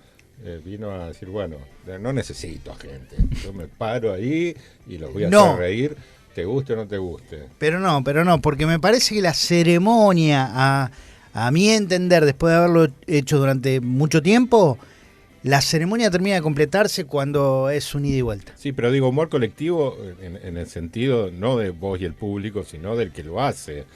Vino a decir, bueno, no necesito a gente. Yo me paro ahí y los voy a hacer reír, te guste o no te guste. Pero no, porque me parece que la ceremonia, a mi entender, después de haberlo hecho durante mucho tiempo, la ceremonia termina de completarse cuando es un ida y vuelta. Sí, pero digo, humor colectivo en el sentido no de vos y el público, sino del que lo hace.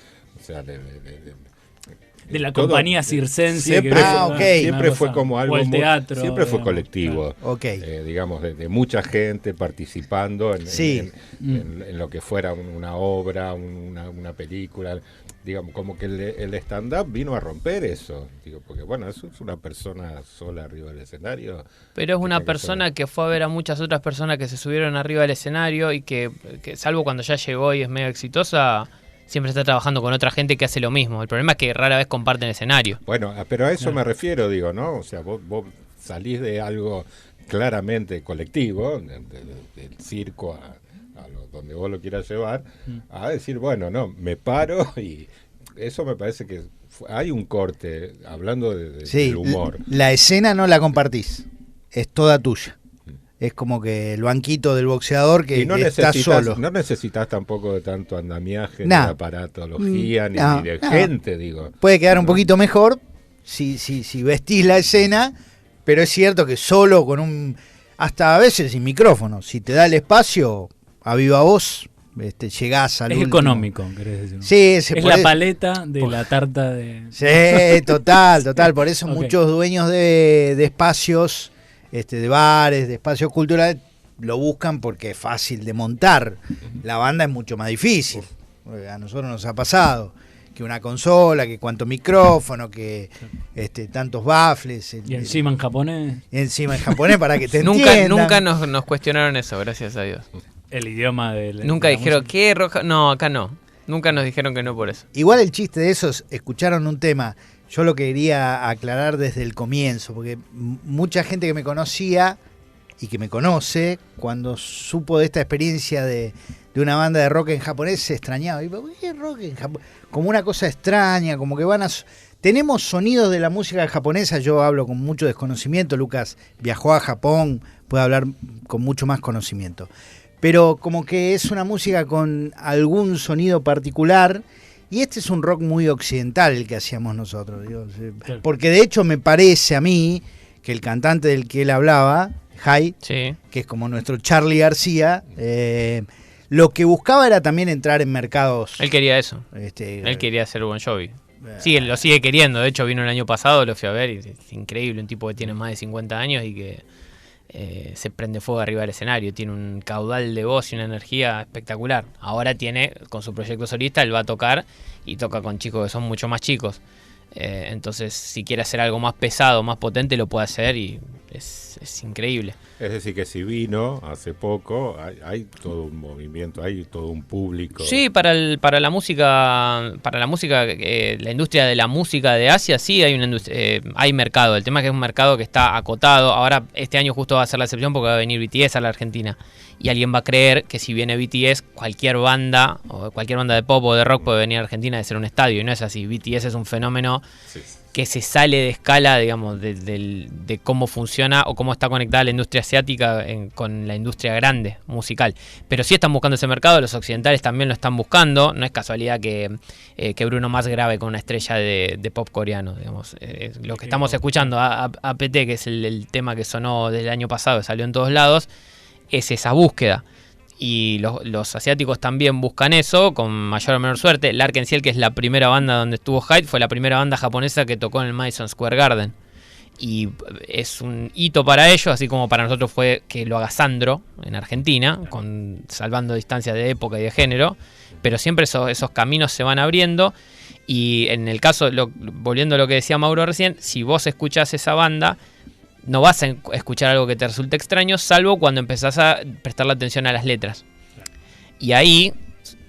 O sea, de la compañía circense. Siempre fue como algo. O el teatro. Siempre fue colectivo. Okay. Digamos, de mucha gente participando en lo que fuera una obra, una película. Digamos, como que el stand-up vino a romper eso. Digo, porque bueno, eso es una persona sola arriba del escenario. Pero es una persona que fue a ver a muchas otras personas que se subieron arriba del escenario y que salvo cuando ya llegó y es medio exitosa, siempre está trabajando con otra gente que hace lo mismo. El problema es que rara vez comparten escenario. Bueno, pero a eso me refiero, digo, ¿no? O sea, vos salís de algo claramente colectivo, del circo a donde vos lo quieras llevar, a decir, bueno, no, me paro y eso me parece que hay un corte, hablando del humor. La escena no la compartís, es toda tuya. Es como que el banquito del boxeador que está solo. No necesitas tampoco de tanto andamiaje, ni de aparatología, ni de gente, digo. Puede quedar un poquito mejor si vestís la escena, pero es cierto que solo con hasta a veces sin micrófono, si te da el espacio, a viva voz, llegás al Es último. Económico, querés decir. Sí, es la paleta de la tarta de... Sí, total. Por eso muchos dueños de espacios, de bares, de espacios culturales, lo buscan porque es fácil de montar. La banda es mucho más difícil. A nosotros nos ha pasado que una consola, que cuánto micrófono, que tantos baffles. Y encima en japonés. Para que te entiendan. Nunca nos cuestionaron eso, gracias a Dios. El idioma del... Nunca dijeron, ¿qué roja? No, acá no. Nunca nos dijeron que no por eso. Igual el chiste de esos, escucharon un tema, yo lo quería aclarar desde el comienzo, porque mucha gente que me conocía y que me conoce, cuando supo de esta experiencia de una banda de rock en japonés, se extrañaba. Y, ¿por qué rock en japonés? Como una cosa extraña, como que van a... Tenemos sonidos de la música japonesa, yo hablo con mucho desconocimiento, Lucas viajó a Japón, puede hablar con mucho más conocimiento. Pero como que es una música con algún sonido particular, y este es un rock muy occidental el que hacíamos nosotros. Digo, porque de hecho me parece a mí que el cantante del que él hablaba, Jai, sí, que es como nuestro Charly García, lo que buscaba era también entrar en mercados. Él quería eso. Él quería ser Bon Jovi. Sí, él lo sigue queriendo. De hecho, vino el año pasado, lo fui a ver y es increíble. Un tipo que tiene más de 50 años y que se prende fuego arriba del escenario. Tiene un caudal de voz y una energía espectacular. Ahora tiene, con su proyecto solista, él va a tocar y toca con chicos que son mucho más chicos. Entonces, si quiere hacer algo más pesado, más potente, lo puede hacer y es increíble. Es decir, que si vino hace poco, hay todo un movimiento, hay todo un público. Sí, para la música, la industria de la música de Asia, sí hay hay mercado. El tema es que es un mercado que está acotado. Ahora, este año justo va a ser la excepción porque va a venir BTS a la Argentina. Y alguien va a creer que si viene BTS, cualquier banda de pop o de rock puede venir a Argentina y hacer un estadio. Y no es así. BTS es un fenómeno que se sale de escala, digamos, de cómo funciona o cómo está conectada la industria asiática con la industria grande musical. Pero sí están buscando ese mercado, los occidentales también lo están buscando. No es casualidad que Bruno Mars grabe con una estrella de pop coreano, digamos. Lo que estamos escuchando, APT, que es el tema que sonó del año pasado, salió en todos lados, es esa búsqueda. Y los asiáticos también buscan eso, con mayor o menor suerte. Lark Ciel, que es la primera banda donde estuvo Hyde, fue la primera banda japonesa que tocó en el Madison Square Garden. Y es un hito para ellos, así como para nosotros fue que lo haga Sandro en Argentina, salvando distancias de época y de género. Pero siempre esos caminos se van abriendo. Y en el caso, volviendo a lo que decía Mauro recién, si vos escuchás esa banda, no vas a escuchar algo que te resulte extraño, salvo cuando empezás a prestarle atención a las letras. Y ahí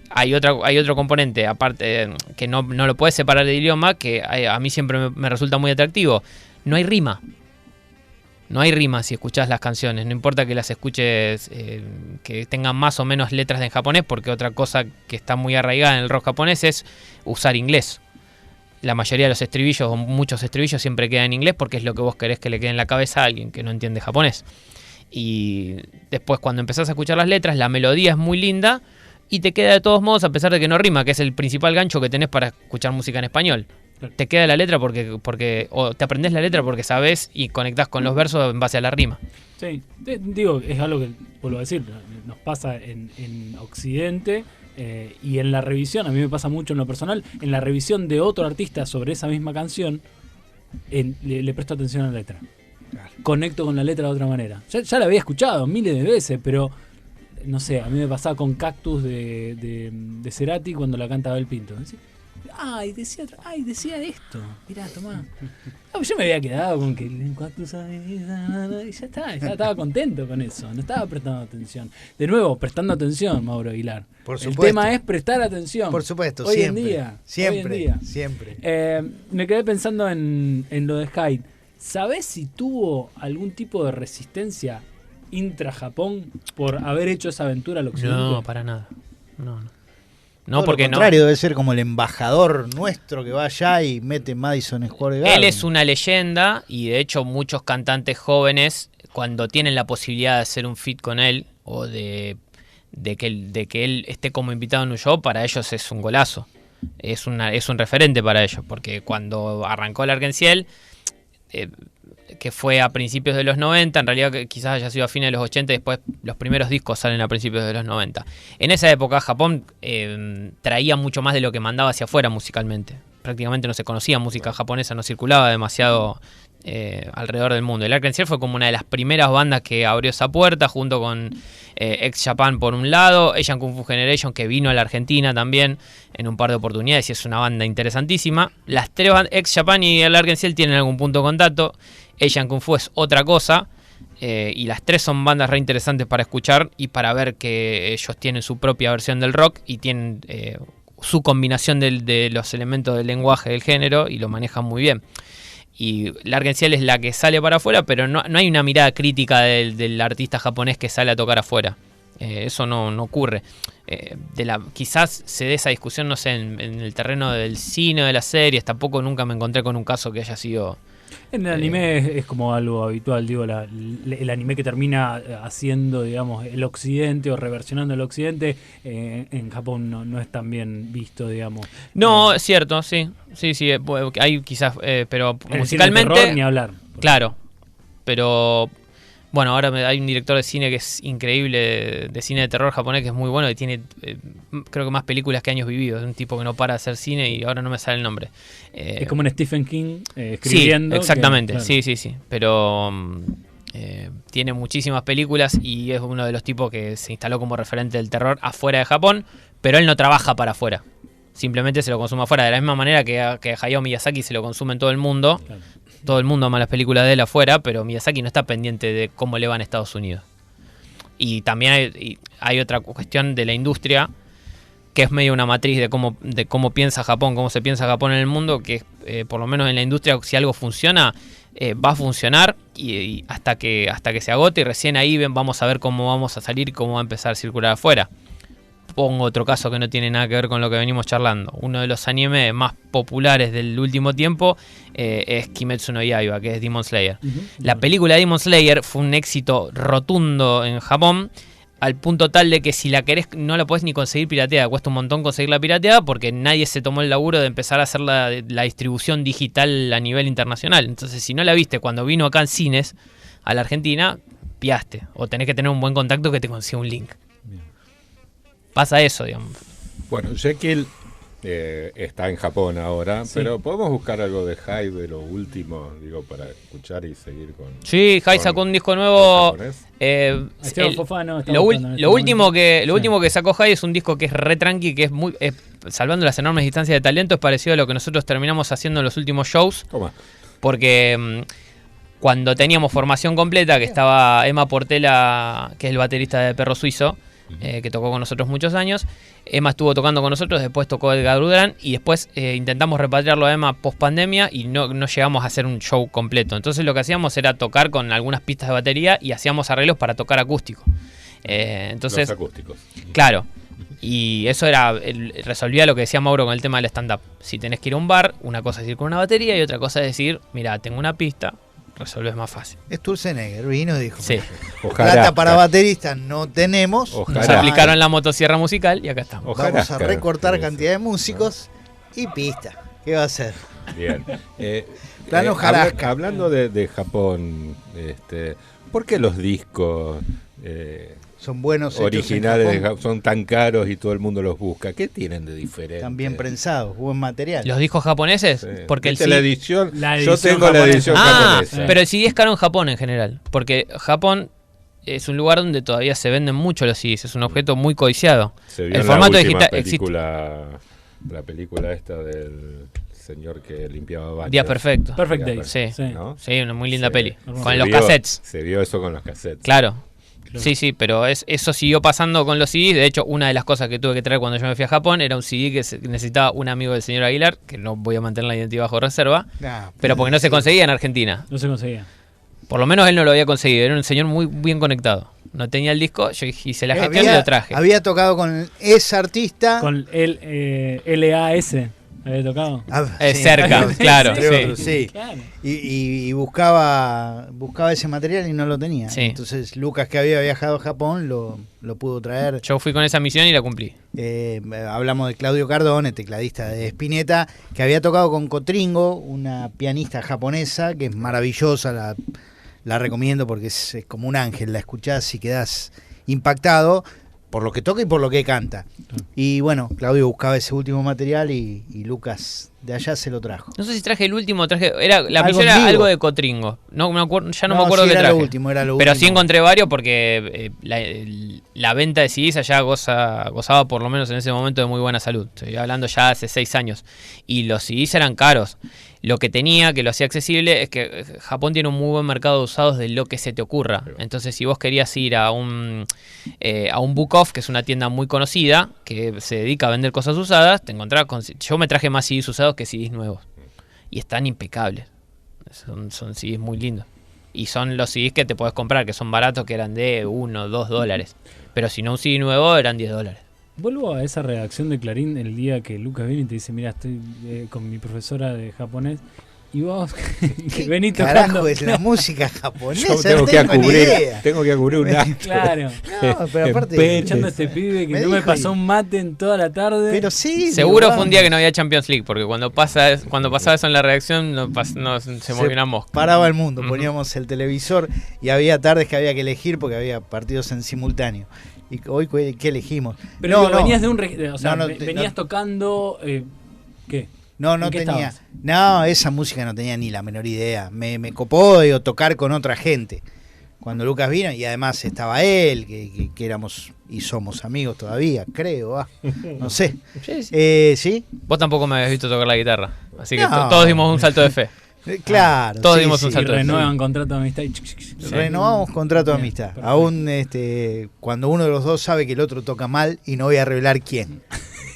hay otro componente, aparte, que no lo puedes separar del idioma, que a mí siempre me resulta muy atractivo. No hay rima. No hay rima si escuchás las canciones. No importa que las escuches, que tengan más o menos letras en japonés, porque otra cosa que está muy arraigada en el rock japonés es usar inglés. La mayoría de los estribillos o muchos estribillos siempre quedan en inglés porque es lo que vos querés que le quede en la cabeza a alguien que no entiende japonés. Y después cuando empezás a escuchar las letras, la melodía es muy linda y te queda de todos modos, a pesar de que no rima, que es el principal gancho que tenés para escuchar música en español. Te queda la letra porque o te aprendés la letra porque sabés y conectás con los versos en base a la rima. Sí, digo, es algo que, vuelvo a decir, nos pasa en Occidente. Y en la revisión, a mí me pasa mucho en lo personal, en la revisión de otro artista sobre esa misma canción, le presto atención a la letra. Conecto con la letra de otra manera. Ya la había escuchado miles de veces, pero no sé, a mí me pasaba con Cactus de Cerati cuando la canta Abel Pinto. Decía esto. Mirá, tomá. Yo me había quedado con que Cactus y ya estaba contento con eso. No estaba prestando atención. De nuevo, prestando atención, Mauro Aguilar. Por supuesto. El tema es prestar atención. Por supuesto, hoy siempre. En día. Siempre. Me quedé pensando en lo de Hyde. ¿Sabés si tuvo algún tipo de resistencia intra-Japón por haber hecho esa aventura al occidente? No, para nada. No, porque lo contrario, debe ser como el embajador nuestro que va allá y mete Madison Square Garden. Él es una leyenda y de hecho muchos cantantes jóvenes, cuando tienen la posibilidad de hacer un feat con él o de que él esté como invitado en un show, para ellos es un golazo. Es un referente para ellos, porque cuando arrancó Lark Ciel, que fue a principios de los 90, en realidad quizás haya sido a fines de los 80, y después los primeros discos salen a principios de los 90. En esa época Japón traía mucho más de lo que mandaba hacia afuera musicalmente. Prácticamente no se conocía música japonesa, no circulaba demasiado alrededor del mundo. El Lark Ciel fue como una de las primeras bandas que abrió esa puerta, junto con X Japan por un lado, Asian Kung Fu Generation, que vino a la Argentina también en un par de oportunidades y es una banda interesantísima. Las tres bandas, X Japan y el Lark Ciel, tienen algún punto de contacto. Asian Kung Fu es otra cosa, y las tres son bandas re interesantes para escuchar y para ver que ellos tienen su propia versión del rock y tienen su combinación de los elementos del lenguaje del género y lo manejan muy bien. Y Larga en Ciel es la que sale para afuera, pero no hay una mirada crítica del artista japonés que sale a tocar afuera. Eso no ocurre. Quizás se dé esa discusión, no sé, en el terreno del cine o de las series. Tampoco nunca me encontré con un caso que haya sido... En el anime es como algo habitual, digo, el anime que termina haciendo, digamos, el occidente o reversionando el occidente, en Japón no es tan bien visto, digamos. No, es cierto, sí, hay quizás, pero musicalmente... Terror, ni hablar. Claro, pero... Bueno, ahora hay un director de cine que es increíble, de cine de terror japonés, que es muy bueno, y tiene creo que más películas que años vividos. Es un tipo que no para de hacer cine y ahora no me sale el nombre. Es como un Stephen King escribiendo. Sí, exactamente, claro. sí. Pero tiene muchísimas películas y es uno de los tipos que se instaló como referente del terror afuera de Japón, pero él no trabaja para afuera. Simplemente se lo consume afuera, de la misma manera que Hayao Miyazaki se lo consume en todo el mundo. Claro. Todo el mundo ama las películas de él afuera, pero Miyazaki no está pendiente de cómo le va en Estados Unidos. Y también hay otra cuestión de la industria, que es medio una matriz de cómo piensa Japón, cómo se piensa Japón en el mundo, que por lo menos en la industria, si algo funciona, va a funcionar y hasta que se agote, y recién ahí vamos a ver cómo vamos a salir y cómo va a empezar a circular afuera. Pongo otro caso que no tiene nada que ver con lo que venimos charlando. Uno de los animes más populares del último tiempo es Kimetsu no Yaiba, que es Demon Slayer. La película Demon Slayer fue un éxito rotundo en Japón, al punto tal de que si la querés no la podés ni conseguir pirateada. Cuesta un montón conseguirla pirateada porque nadie se tomó el laburo de empezar a hacer la distribución digital a nivel internacional. Entonces, si no la viste cuando vino acá en cines a la Argentina, piaste. O tenés que tener un buen contacto que te consiga un link. Pasa eso, digamos. Bueno, Jekyll está en Japón ahora, sí. Pero podemos buscar algo de Hyde de lo último, digo, para escuchar y seguir con... Sí, Hyde sacó un disco nuevo. Lo último que sacó Hyde es un disco que es re tranqui, que es muy... salvando las enormes distancias de talento, es parecido a lo que nosotros terminamos haciendo en los últimos shows. ¿Cómo? Porque... cuando teníamos formación completa, que estaba Emma Portela, que es el baterista de Perro Suizo, que tocó con nosotros muchos años. Emma estuvo tocando con nosotros, después tocó Edgar Duran y después intentamos repatriarlo a Emma post pandemia y no llegamos a hacer un show completo. Entonces lo que hacíamos era tocar con algunas pistas de batería y hacíamos arreglos para tocar acústico. Entonces, los acústicos. Claro. Y eso resolvía lo que decía Mauro con el tema del stand-up. Si tenés que ir a un bar, una cosa es ir con una batería y otra cosa es decir, mira, tengo una pista, resolves más fácil. Sturzenegger vino y dijo, sí. Plata para bateristas no tenemos. Nos aplicaron la motosierra musical y acá estamos. Vamos a recortar cantidad de músicos y pista. ¿Qué va a hacer? Bien. Plano Jarasca. Hablando de Japón, ¿por qué los discos son buenos originales son tan caros y todo el mundo los busca? ¿Qué tienen de diferente? Están bien prensados, buen material. ¿Los discos japoneses? Sí. Porque la edición yo tengo japonesa. La edición japonesa. Pero el CD es caro en Japón en general, porque Japón es un lugar donde todavía se venden mucho los CDs, es un objeto muy codiciado. Se vio el formato digital existe. La película esta del señor que limpiaba baños. Días Perfectos. Perfect Days. Sí, ¿no? Sí, una muy linda peli. Con los vio, cassettes. Se vio eso con los cassettes. Claro. Sí, pero eso siguió pasando con los CDs. De hecho, una de las cosas que tuve que traer cuando yo me fui a Japón era un CD que necesitaba un amigo del señor Aguilar, que no voy a mantener la identidad bajo reserva, pero porque no se conseguía en Argentina. No se conseguía. Por lo menos él no lo había conseguido. Era un señor muy bien conectado. No tenía el disco, yo hice la gestión y lo traje. Había tocado con ese artista. Con el LAS. ¿Había tocado? Cerca, claro. Sí. Claro. Y buscaba ese material y no lo tenía. Sí. Entonces Lucas, que había viajado a Japón, lo pudo traer. Yo fui con esa misión y la cumplí. Hablamos de Claudio Cardone, tecladista de Spinetta, que había tocado con Cotringo, una pianista japonesa que es maravillosa, la recomiendo porque es como un ángel, la escuchás y quedás impactado por lo que toca y por lo que canta. Y bueno, Claudio buscaba ese último material y Lucas De allá se lo trajo. No sé si traje el último, era la Algo misión era en vivo. algo de Cotringo. No me acuerdo, ya no me No, acuerdo sí, qué era lo traje. último, era lo Pero último. sí encontré varios porque la venta de CDs allá gozaba por lo menos en ese momento de muy buena salud. Estoy hablando ya hace 6 años. Y los CDs eran caros. Lo que tenía, que lo hacía accesible, es que Japón tiene un muy buen mercado de usados de lo que se te ocurra. Entonces, si vos querías ir a un Book Off, que es una tienda muy conocida, que se dedica a vender cosas usadas, te encontrabas con... Yo me traje más CDs usados que CDs nuevos. Y están impecables. Son CDs muy lindos. Y son los CDs que te podés comprar, que son baratos, que eran de $1 o $2. Pero si no un CD nuevo, eran $10. Vuelvo a esa redacción de Clarín el día que Lucas viene y te dice, mira, estoy con mi profesora de japonés y vos que venís Carajo, tocando... es la música japonesa. Yo tengo que cubrir una. Claro. No, pero aparte... Echando a este pibe que no me pasó un mate en toda la tarde. Pero sí. Seguro fue un día que no había Champions League, porque cuando pasaba eso en la redacción se movía una mosca. Paraba el mundo, poníamos el televisor y había tardes que había que elegir porque había partidos en simultáneo. ¿Y hoy qué elegimos? Pero venías de un... venías tocando... ¿qué? No tenía. Estabas? No, esa música no tenía ni la menor idea. Me copó tocar con otra gente. Cuando Lucas vino, y además estaba él, que éramos y somos amigos todavía, creo. No sé. ¿Sí? Vos tampoco me habías visto tocar la guitarra. Así que No. todos dimos un salto de fe. Claro. Todos sí, dimos un sí. salto de fe. Renuevan contrato de amistad y... Renovamos contrato de Bien, amistad. perfecto. Aún cuando uno de los dos sabe que el otro toca mal y no voy a revelar quién.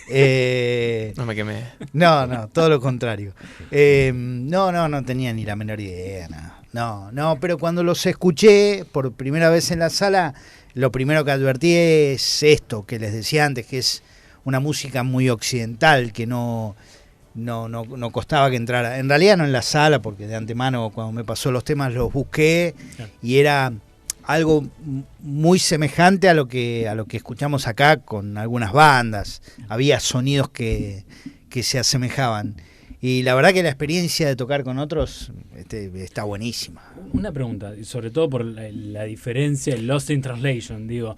No me quemé. No, todo lo contrario. No tenía ni la menor idea. No, pero cuando los escuché por primera vez en la sala, lo primero que advertí es esto que les decía antes, que es una música muy occidental, que no costaba que entrara. En realidad no en la sala, porque de antemano cuando me pasó los temas los busqué y era algo muy semejante a lo que escuchamos acá con algunas bandas. Había sonidos que se asemejaban. Y la verdad que la experiencia de tocar con otros está buenísima. Una pregunta, y sobre todo por la diferencia, el Lost in Translation, digo.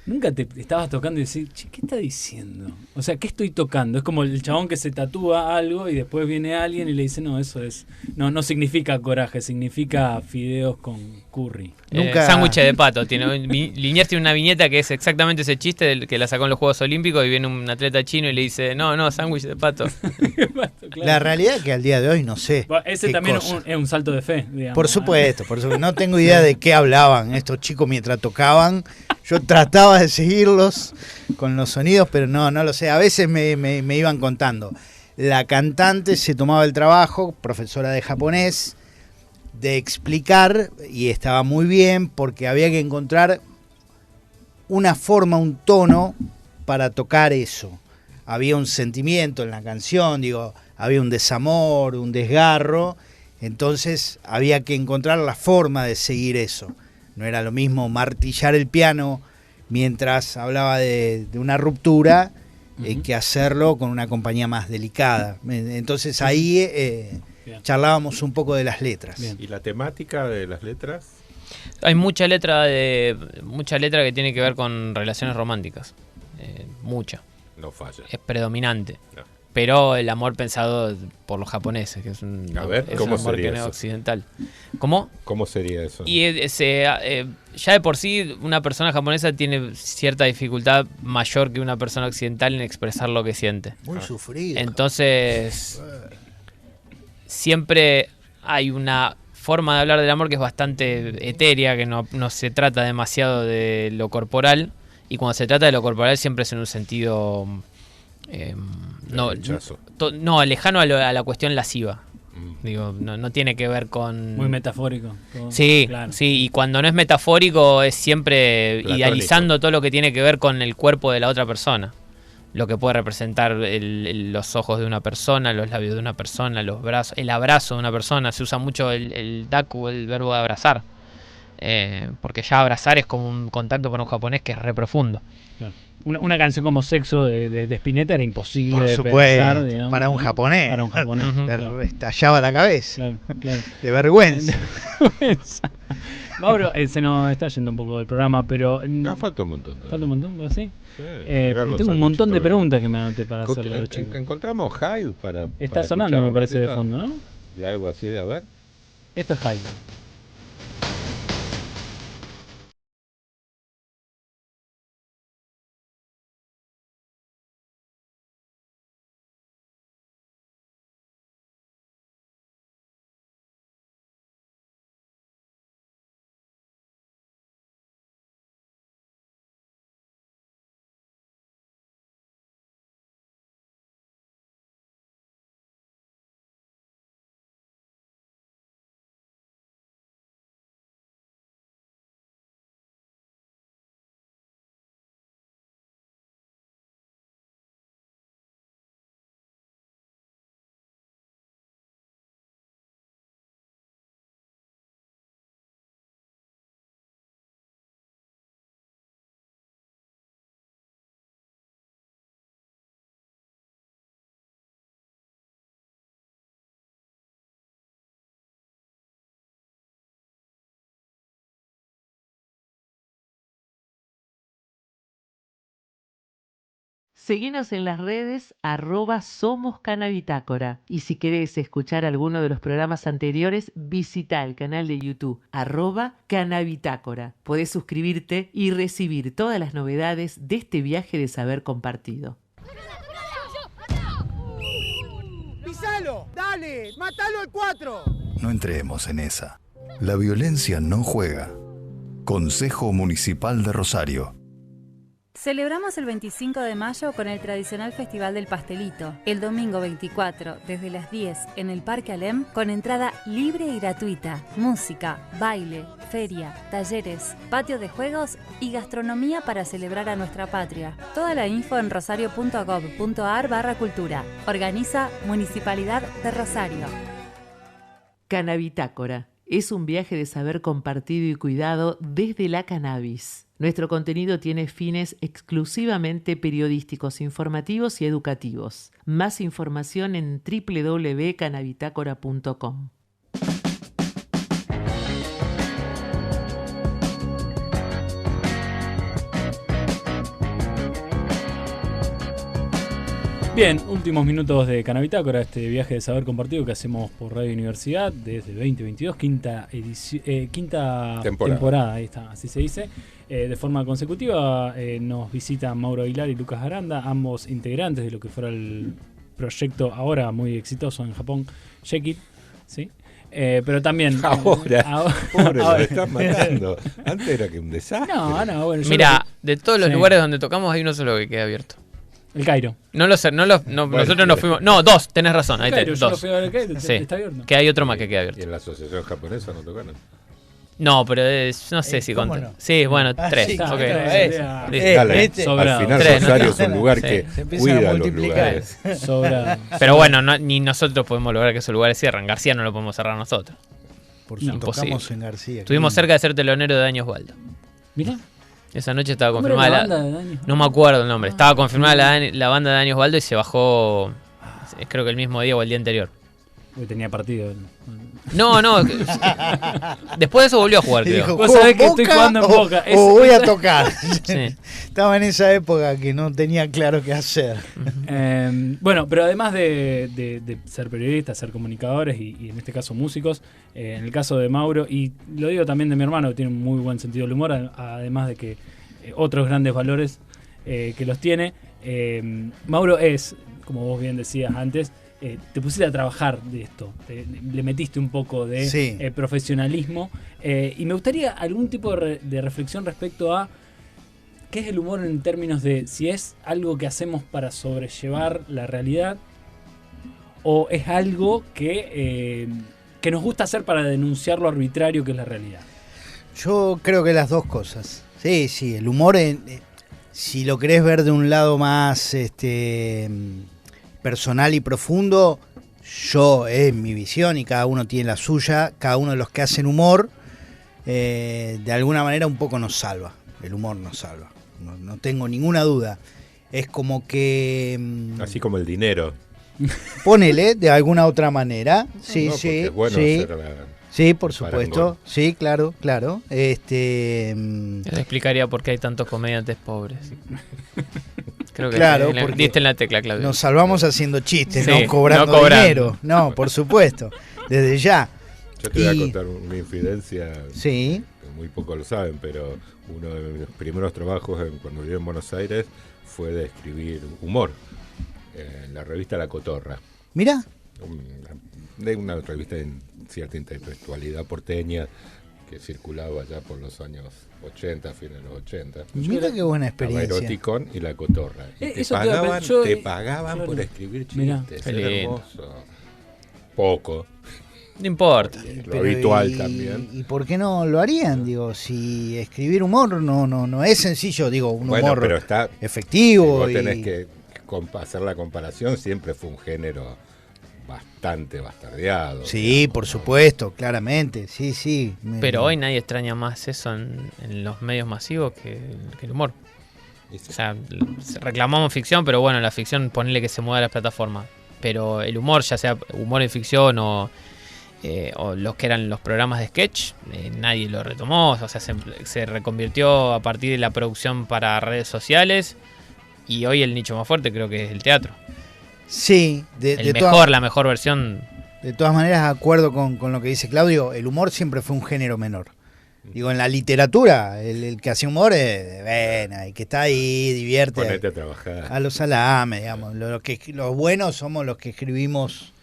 ¿Nunca te estabas tocando y decís, che, ¿qué está diciendo? O sea, ¿qué estoy tocando? Es como el chabón que se tatúa algo y después viene alguien y le dice, no, eso es... No significa coraje, significa fideos con curry. Sándwich de pato. Liniers tiene una viñeta que es exactamente ese chiste del que la sacó en los Juegos Olímpicos y viene un atleta chino y le dice, no, sándwich de pato. Claro. La realidad es que al día de hoy no sé. Ese qué también cosa. es un salto de fe, digamos. Por supuesto. No tengo idea de qué hablaban estos chicos mientras tocaban. Yo trataba de seguirlos con los sonidos, pero no lo sé. A veces me iban contando. La cantante se tomaba el trabajo, profesora de japonés, de explicar, y estaba muy bien porque había que encontrar una forma, un tono para tocar eso. Había un sentimiento en la canción, había un desamor, un desgarro, entonces había que encontrar la forma de seguir eso. No era lo mismo martillar el piano mientras hablaba de una ruptura que hacerlo con una compañía más delicada. Entonces ahí charlábamos un poco de las letras. ¿Y la temática de las letras? Hay mucha letra que tiene que ver con relaciones románticas. Mucha. No falla. Es predominante. No. Pero el amor pensado por los japoneses, que es un ¿cómo amor sería que no es eso? occidental. ¿Cómo? ¿Cómo sería eso? Y ya de por sí una persona japonesa tiene cierta dificultad mayor que una persona occidental en expresar lo que siente. Muy sufrido. Entonces, siempre hay una forma de hablar del amor que es bastante etérea, que no se trata demasiado de lo corporal. Y cuando se trata de lo corporal siempre es en un sentido lejano a la cuestión lasciva. Digo, no tiene que ver con... Muy metafórico. Sí, claro. sí, y cuando no es metafórico es siempre Platónico. idealizando todo lo que tiene que ver con el cuerpo de la otra persona. Lo que puede representar los ojos de una persona, los labios de una persona, los brazos, el abrazo de una persona. Se usa mucho el daku, el verbo de abrazar. Porque ya abrazar es como un contacto para un japonés que es re profundo. Claro. Una canción como Sexo de Spinetta era imposible Por de supuesto, pensar, digamos, para un japonés. Para un japonés. Le estallaba la cabeza. Claro. De vergüenza. Mauro, se nos está yendo un poco del programa, pero... falta un montón. ¿Falta un montón? ¿Sí? Tengo un montón de preguntas que me anoté para hacerle a los chicos. Encontramos Hyde para... Está sonando, me parece, de fondo, ¿no? De algo así, de a ver. Esto es Hyde. Seguinos en las redes @somoscanabitácora. Y si querés escuchar alguno de los programas anteriores, visita el canal de YouTube @canabitácora. Podés suscribirte y recibir todas las novedades de este viaje de saber compartido. ¡Pisalo! ¡Dale! ¡Matalo al 4! No entremos en esa. La violencia no juega. Consejo Municipal de Rosario. Celebramos el 25 de mayo con el tradicional Festival del Pastelito. El domingo 24, desde las 10, en el Parque Alem, con entrada libre y gratuita. Música, baile, feria, talleres, patio de juegos y gastronomía para celebrar a nuestra patria. Toda la info en rosario.gov.ar/cultura. Organiza Municipalidad de Rosario. Canabitácora es un viaje de saber compartido y cuidado desde la cannabis. Nuestro contenido tiene fines exclusivamente periodísticos, informativos y educativos. Más información en www.canabitácora.com. Bien, últimos minutos de Canabitácora, este viaje de saber compartido que hacemos por Radio Universidad desde 2022, quinta temporada, ahí está, así se dice. De forma consecutiva nos visitan Mauro Aguilar y Lucas Aranda, ambos integrantes de lo que fuera el proyecto ahora muy exitoso en Japón, Shake It, ¿sí? Pero también... Pobre, lo estás matando. Antes era que un desastre. No, bueno. Mira, de todos los lugares donde tocamos hay uno solo que queda abierto. El Cairo. No lo sé, bueno, nosotros nos fuimos... No, dos, tenés razón, ahí Cairo, dos. Yo fui a ver el Cairo, sí, está abierto. que hay otro más que queda abierto. ¿Y en la asociación japonesa no tocaron? No, pero no sé si conté. No? Sí, bueno, tres. Sí, okay. Al final tres, Rosario ¿no? es un lugar que cuida los lugares. Pero bueno, ni nosotros podemos lograr que esos lugares cierren. García no lo podemos cerrar nosotros. Por supuesto, tocamos en García. Estuvimos cerca de ser telonero de Daño Osvaldo. Mirá. Esa noche estaba confirmada no me acuerdo el nombre. Estaba confirmada la banda de Daño Osvaldo y se bajó, creo que el mismo día o el día anterior. Porque tenía partido. No. Después de eso volvió a jugar, creo. Dijo, vos sabés que estoy jugando en Boca. O voy a tocar. Sí. Estaba en esa época que no tenía claro qué hacer. Bueno, pero además de ser periodistas, ser comunicadores y en este caso músicos, en el caso de Mauro, y lo digo también de mi hermano, que tiene un muy buen sentido del humor, además de que otros grandes valores que los tiene. Mauro es, como vos bien decías antes, te pusiste a trabajar de esto, le metiste un poco de profesionalismo, y me gustaría algún tipo de reflexión respecto a qué es el humor en términos de si es algo que hacemos para sobrellevar la realidad o es algo que nos gusta hacer para denunciar lo arbitrario que es la realidad. Yo creo que las dos cosas. Sí, el humor, si lo querés ver de un lado más personal y profundo, es mi visión y cada uno tiene la suya, cada uno de los que hacen humor, de alguna manera un poco nos salva, el humor nos salva, no tengo ninguna duda, es como que... Así como el dinero. Ponele, de alguna otra manera, sí. Es bueno sí. hacer Sí, por Para supuesto. Sí, claro. Eso explicaría por qué hay tantos comediantes pobres. Creo que porque diste en la tecla, Claudio. nos salvamos haciendo chistes, Sí, no cobrando no cobrando. dinero. No, por supuesto. Desde ya. Yo te voy a contar una infidencia. Sí. Que muy pocos lo saben, pero uno de mis primeros trabajos cuando viví en Buenos Aires fue de escribir humor en la revista La Cotorra. Mira. De una revista de cierta intelectualidad porteña que circulaba ya por los años 80, fines de los 80. Mira qué buena experiencia. Estaba Eroticón y La Cotorra. Y Eso te pagaban claro. por escribir Mirá. chistes. Qué Era lindo. hermoso. Poco. No importa. Lo habitual también. ¿Y por qué no lo harían? Digo, si escribir humor no es sencillo, digo, un humor pero está efectivo. Vos tenés que hacer la comparación, siempre fue un género bastante bastardeado. Sí, por supuesto, claramente, sí. Pero hoy nadie extraña más eso en los medios masivos que el humor. O sea, reclamamos ficción, pero bueno, la ficción ponele que se mueva a las plataformas. Pero el humor, ya sea humor en ficción o los que eran los programas de sketch, nadie lo retomó. O sea, se reconvirtió a partir de la producción para redes sociales. Y hoy el nicho más fuerte creo que es el teatro. Sí, la mejor versión. De todas maneras, de acuerdo con lo que dice Claudio, el humor siempre fue un género menor. Digo, en la literatura, el que hace humor es el que está ahí, divierte. Ponete a trabajar. A los salames, digamos. Los buenos somos los que escribimos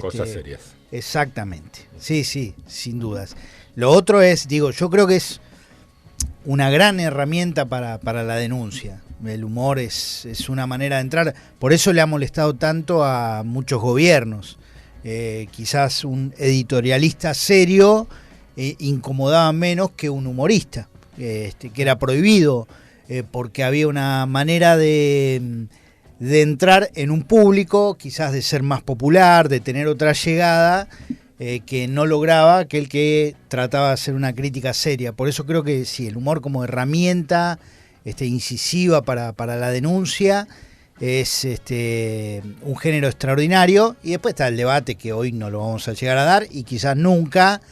cosas serias. Exactamente. Sí, sin dudas. Lo otro es, digo, yo creo que es una gran herramienta para la denuncia. El humor es una manera de entrar. Por eso le ha molestado tanto a muchos gobiernos. Quizás un editorialista serio incomodaba menos que un humorista, que era prohibido, porque había una manera de entrar en un público, quizás de ser más popular, de tener otra llegada, que no lograba aquel que trataba de hacer una crítica seria. Por eso creo que sí, el humor como herramienta incisiva para la denuncia es un género extraordinario. Y después está el debate, que hoy no lo vamos a llegar a dar y quizás nunca,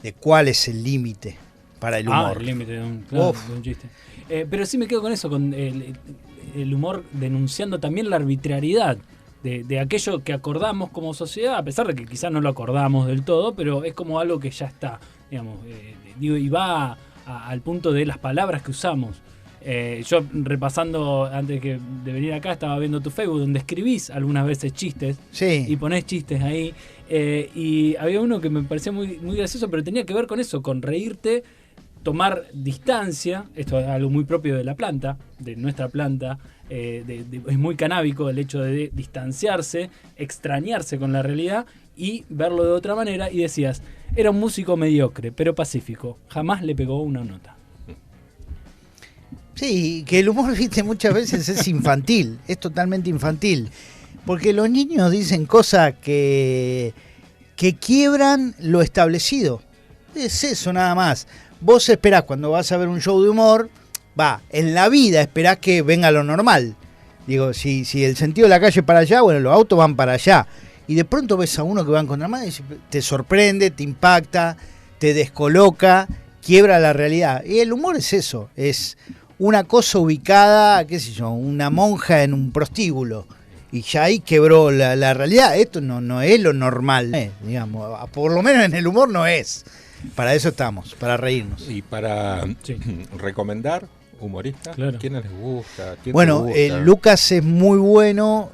de cuál es el límite para el humor. El límite de un chiste. Pero sí me quedo con eso, con el humor denunciando también la arbitrariedad de aquello que acordamos como sociedad, a pesar de que quizás no lo acordamos del todo, pero es como algo que ya está, digamos, y va al punto de las palabras que usamos. Yo repasando antes de venir acá estaba viendo tu Facebook donde escribís algunas veces chistes y ponés chistes ahí, y había uno que me parecía muy, muy gracioso, pero tenía que ver con eso, con reírte, tomar distancia. Esto es algo muy propio de la planta, de nuestra planta, es muy canábico el hecho de distanciarse, extrañarse con la realidad y verlo de otra manera. Y decías, era un músico mediocre pero pacífico, jamás le pegó una nota. Sí, que el humor, viste, muchas veces es infantil, es totalmente infantil, porque los niños dicen cosas que quiebran lo establecido. Es eso nada más. Vos esperás cuando vas a ver un show de humor, en la vida esperás que venga lo normal. Digo, si el sentido de la calle es para allá, bueno, los autos van para allá. Y de pronto ves a uno que va en contramano y te sorprende, te impacta, te descoloca, quiebra la realidad. Y el humor es eso, es una cosa ubicada, qué sé yo, una monja en un prostíbulo. Y ya ahí quebró la realidad. Esto no es lo normal, digamos, por lo menos en el humor no es. Para eso estamos, para reírnos. Y para recomendar humoristas, ¿quiénes les gusta? Bueno, Lucas es muy bueno,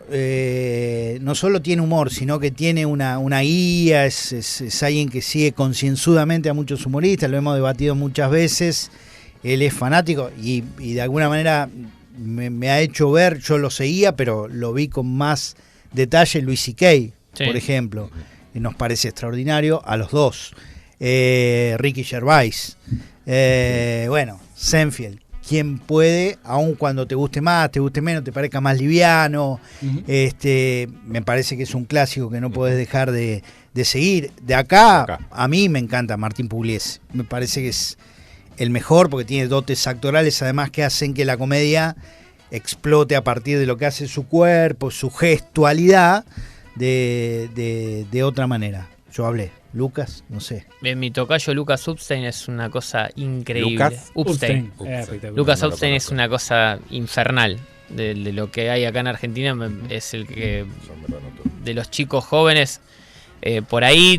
no solo tiene humor, sino que tiene una guía, es alguien que sigue concienzudamente a muchos humoristas, lo hemos debatido muchas veces. Él es fanático y de alguna manera me ha hecho ver, yo lo seguía, pero lo vi con más detalle, Louis C.K., por ejemplo, y nos parece extraordinario a los dos. Ricky Gervais, bueno, Seinfeld, quien puede, aun cuando te guste más, te guste menos, te parezca más liviano, me parece que es un clásico que no podés dejar de seguir. De acá, a mí me encanta Martín Pugliese, me parece que es el mejor porque tiene dotes actorales además que hacen que la comedia explote a partir de lo que hace su cuerpo, su gestualidad de otra manera. Yo hablé, Lucas, no sé. Mi tocayo Lucas Upstein es una cosa increíble. Lucas Upstein. Espectacular. Lucas No lo Upstein es conozco. una cosa infernal. De lo que hay acá en Argentina, es el que de los chicos jóvenes por ahí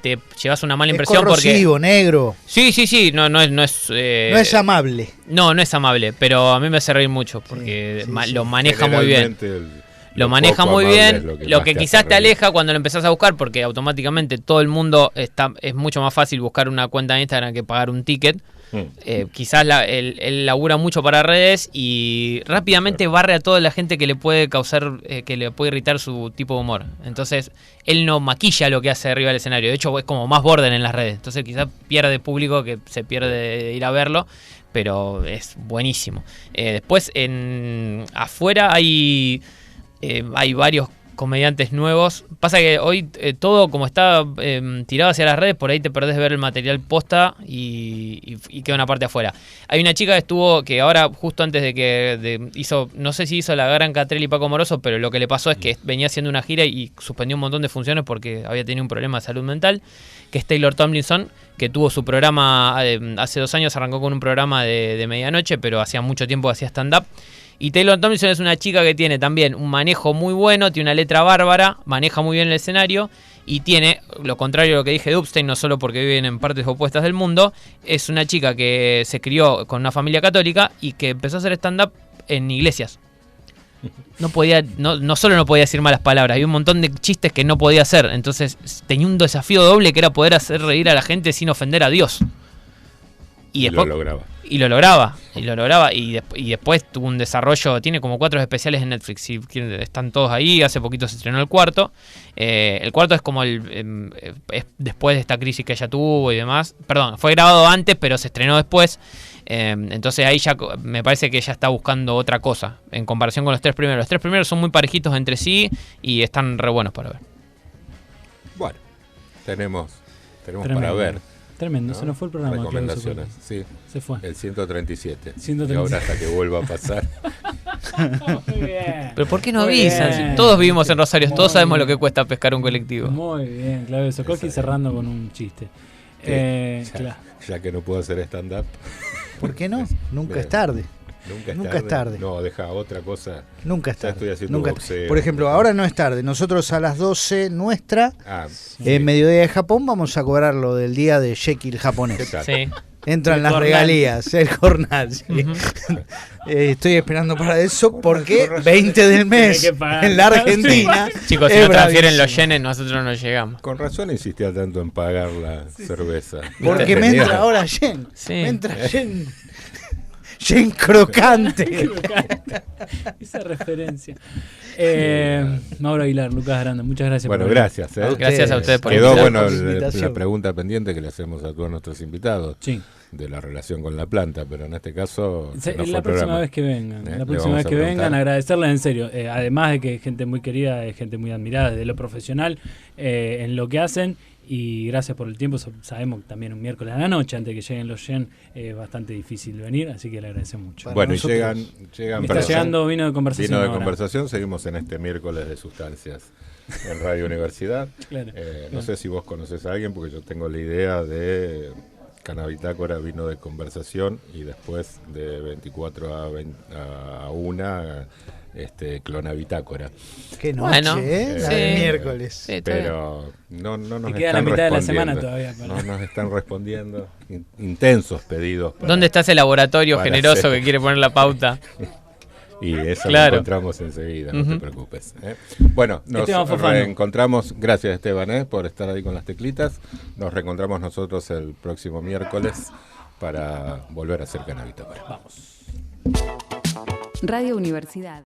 te llevas una mala impresión corrosivo, porque negro. sí, no es No es amable. no es amable, pero a mí me hace reír mucho porque lo maneja muy bien. Lo maneja poco muy amable bien, es lo que lo más que te quizás hace te reír. aleja cuando lo empezás a buscar, porque automáticamente todo el mundo es mucho más fácil buscar una cuenta de Instagram que pagar un ticket. Quizás él labura mucho para redes y rápidamente barre a toda la gente que le puede causar, que le puede irritar su tipo de humor. Entonces, él no maquilla lo que hace arriba del escenario. De hecho, es como más borden en las redes. Entonces, quizás pierde público que se pierde de ir a verlo, pero es buenísimo. Después, afuera hay varios comediantes nuevos. Pasa que hoy todo como está tirado hacia las redes, por ahí te perdés de ver el material posta y queda una parte afuera. Hay una chica que estuvo, que ahora justo antes de que hizo, no sé si hizo la gran Catrell y Paco Moroso, pero lo que le pasó es que venía haciendo una gira y suspendió un montón de funciones porque había tenido un problema de salud mental, que es Taylor Tomlinson, que tuvo su programa, hace 2 años arrancó con un programa de medianoche, pero hacía mucho tiempo que hacía stand-up. Y Taylor Tomlinson es una chica que tiene también un manejo muy bueno, tiene una letra bárbara, maneja muy bien el escenario y tiene, lo contrario a lo que dije de Upstein, no solo porque viven en partes opuestas del mundo, es una chica que se crió con una familia católica y que empezó a hacer stand-up en iglesias. No solo no podía decir malas palabras, había un montón de chistes que no podía hacer, entonces tenía un desafío doble que era poder hacer reír a la gente sin ofender a Dios. Y después, lo lograba. Y después tuvo un desarrollo, tiene como 4 especiales en Netflix, y están todos ahí, hace poquito se estrenó el cuarto. El cuarto es como es después de esta crisis que ella tuvo y demás. Perdón, fue grabado antes, pero se estrenó después. Entonces ahí ya me parece que ella está buscando otra cosa, en comparación con los 3 primeros. Los 3 primeros son muy parejitos entre sí y están re buenos para ver. Bueno, tenemos Tremendo. para ver. Tremendo, ¿no? se nos fue el programa. Recomendaciones, sí. Se fue. El 137. 137. Y ahora hasta que vuelva a pasar. Muy bien. Pero ¿por qué no Muy avisan? bien. Si todos vivimos en Rosario, todos sabemos bien. lo que cuesta pescar un colectivo. Muy bien, Claudio Sokoski cerrando con un chiste. Ya que no puedo hacer stand-up. ¿Por qué no? Nunca Bien. es tarde. Nunca es tarde. No, deja otra cosa. Nunca es Ya tarde. estoy haciendo Nunca. boxeo. Por ejemplo, ahora no es tarde. Nosotros a las 12 nuestra, sí. mediodía de Japón, vamos a cobrar lo del día de Jekyll japonés. Sí. Entran El las jornal. regalías, el jornal. Sí. Estoy esperando para eso porque 20 del mes Tiene que pagar. en la Argentina. Chicos, si es no transfieren bravísimo. los yenes, nosotros no llegamos. Con razón insistía tanto en pagar la cerveza. Porque me entra ahora yen. Sí. Me entra yen. Yen crocante. Esa referencia. Mauro Aguilar, Lucas Aranda, muchas gracias. Bueno, por venir. gracias. Gracias a ustedes por Quedó invitarnos. bueno Por la pregunta pendiente que le hacemos a todos nuestros invitados Sí. de la relación con la planta, pero en este caso Se- no fue la el próxima programa. vez que vengan, Le la próxima vamos vez a que preguntar. vengan, agradecerles en serio. Además de que es gente muy querida, es gente muy admirada desde lo profesional en lo que hacen. Y gracias por el tiempo. Sabemos que también un miércoles a la noche, antes de que lleguen los yen, es bastante difícil venir, así que le agradecemos mucho. Bueno, y nosotros- llegan Me está llegando vino de conversación. Vino de ahora. conversación, seguimos en este miércoles de sustancias en Radio Universidad. Claro, No claro. sé si vos conoces a alguien, porque yo tengo la idea de Canabitácora, vino de conversación, y después de 24 a 1, Clonabitácora. Qué noche, Bueno, la sí. del miércoles. Sí, está Pero no nos Te están queda la mitad de la respondiendo. semana todavía para- No nos están respondiendo. Intensos pedidos. para- ¿Dónde está ese laboratorio para generoso hacer- que quiere poner la pauta? Y eso Claro. lo encontramos enseguida, no te Ujú. preocupes. Bueno, nos Esteban Fofano. reencontramos, gracias Esteban por estar ahí con las teclitas. Nos reencontramos nosotros el próximo miércoles para volver a hacer Canabitácora. Vamos. Radio Universidad.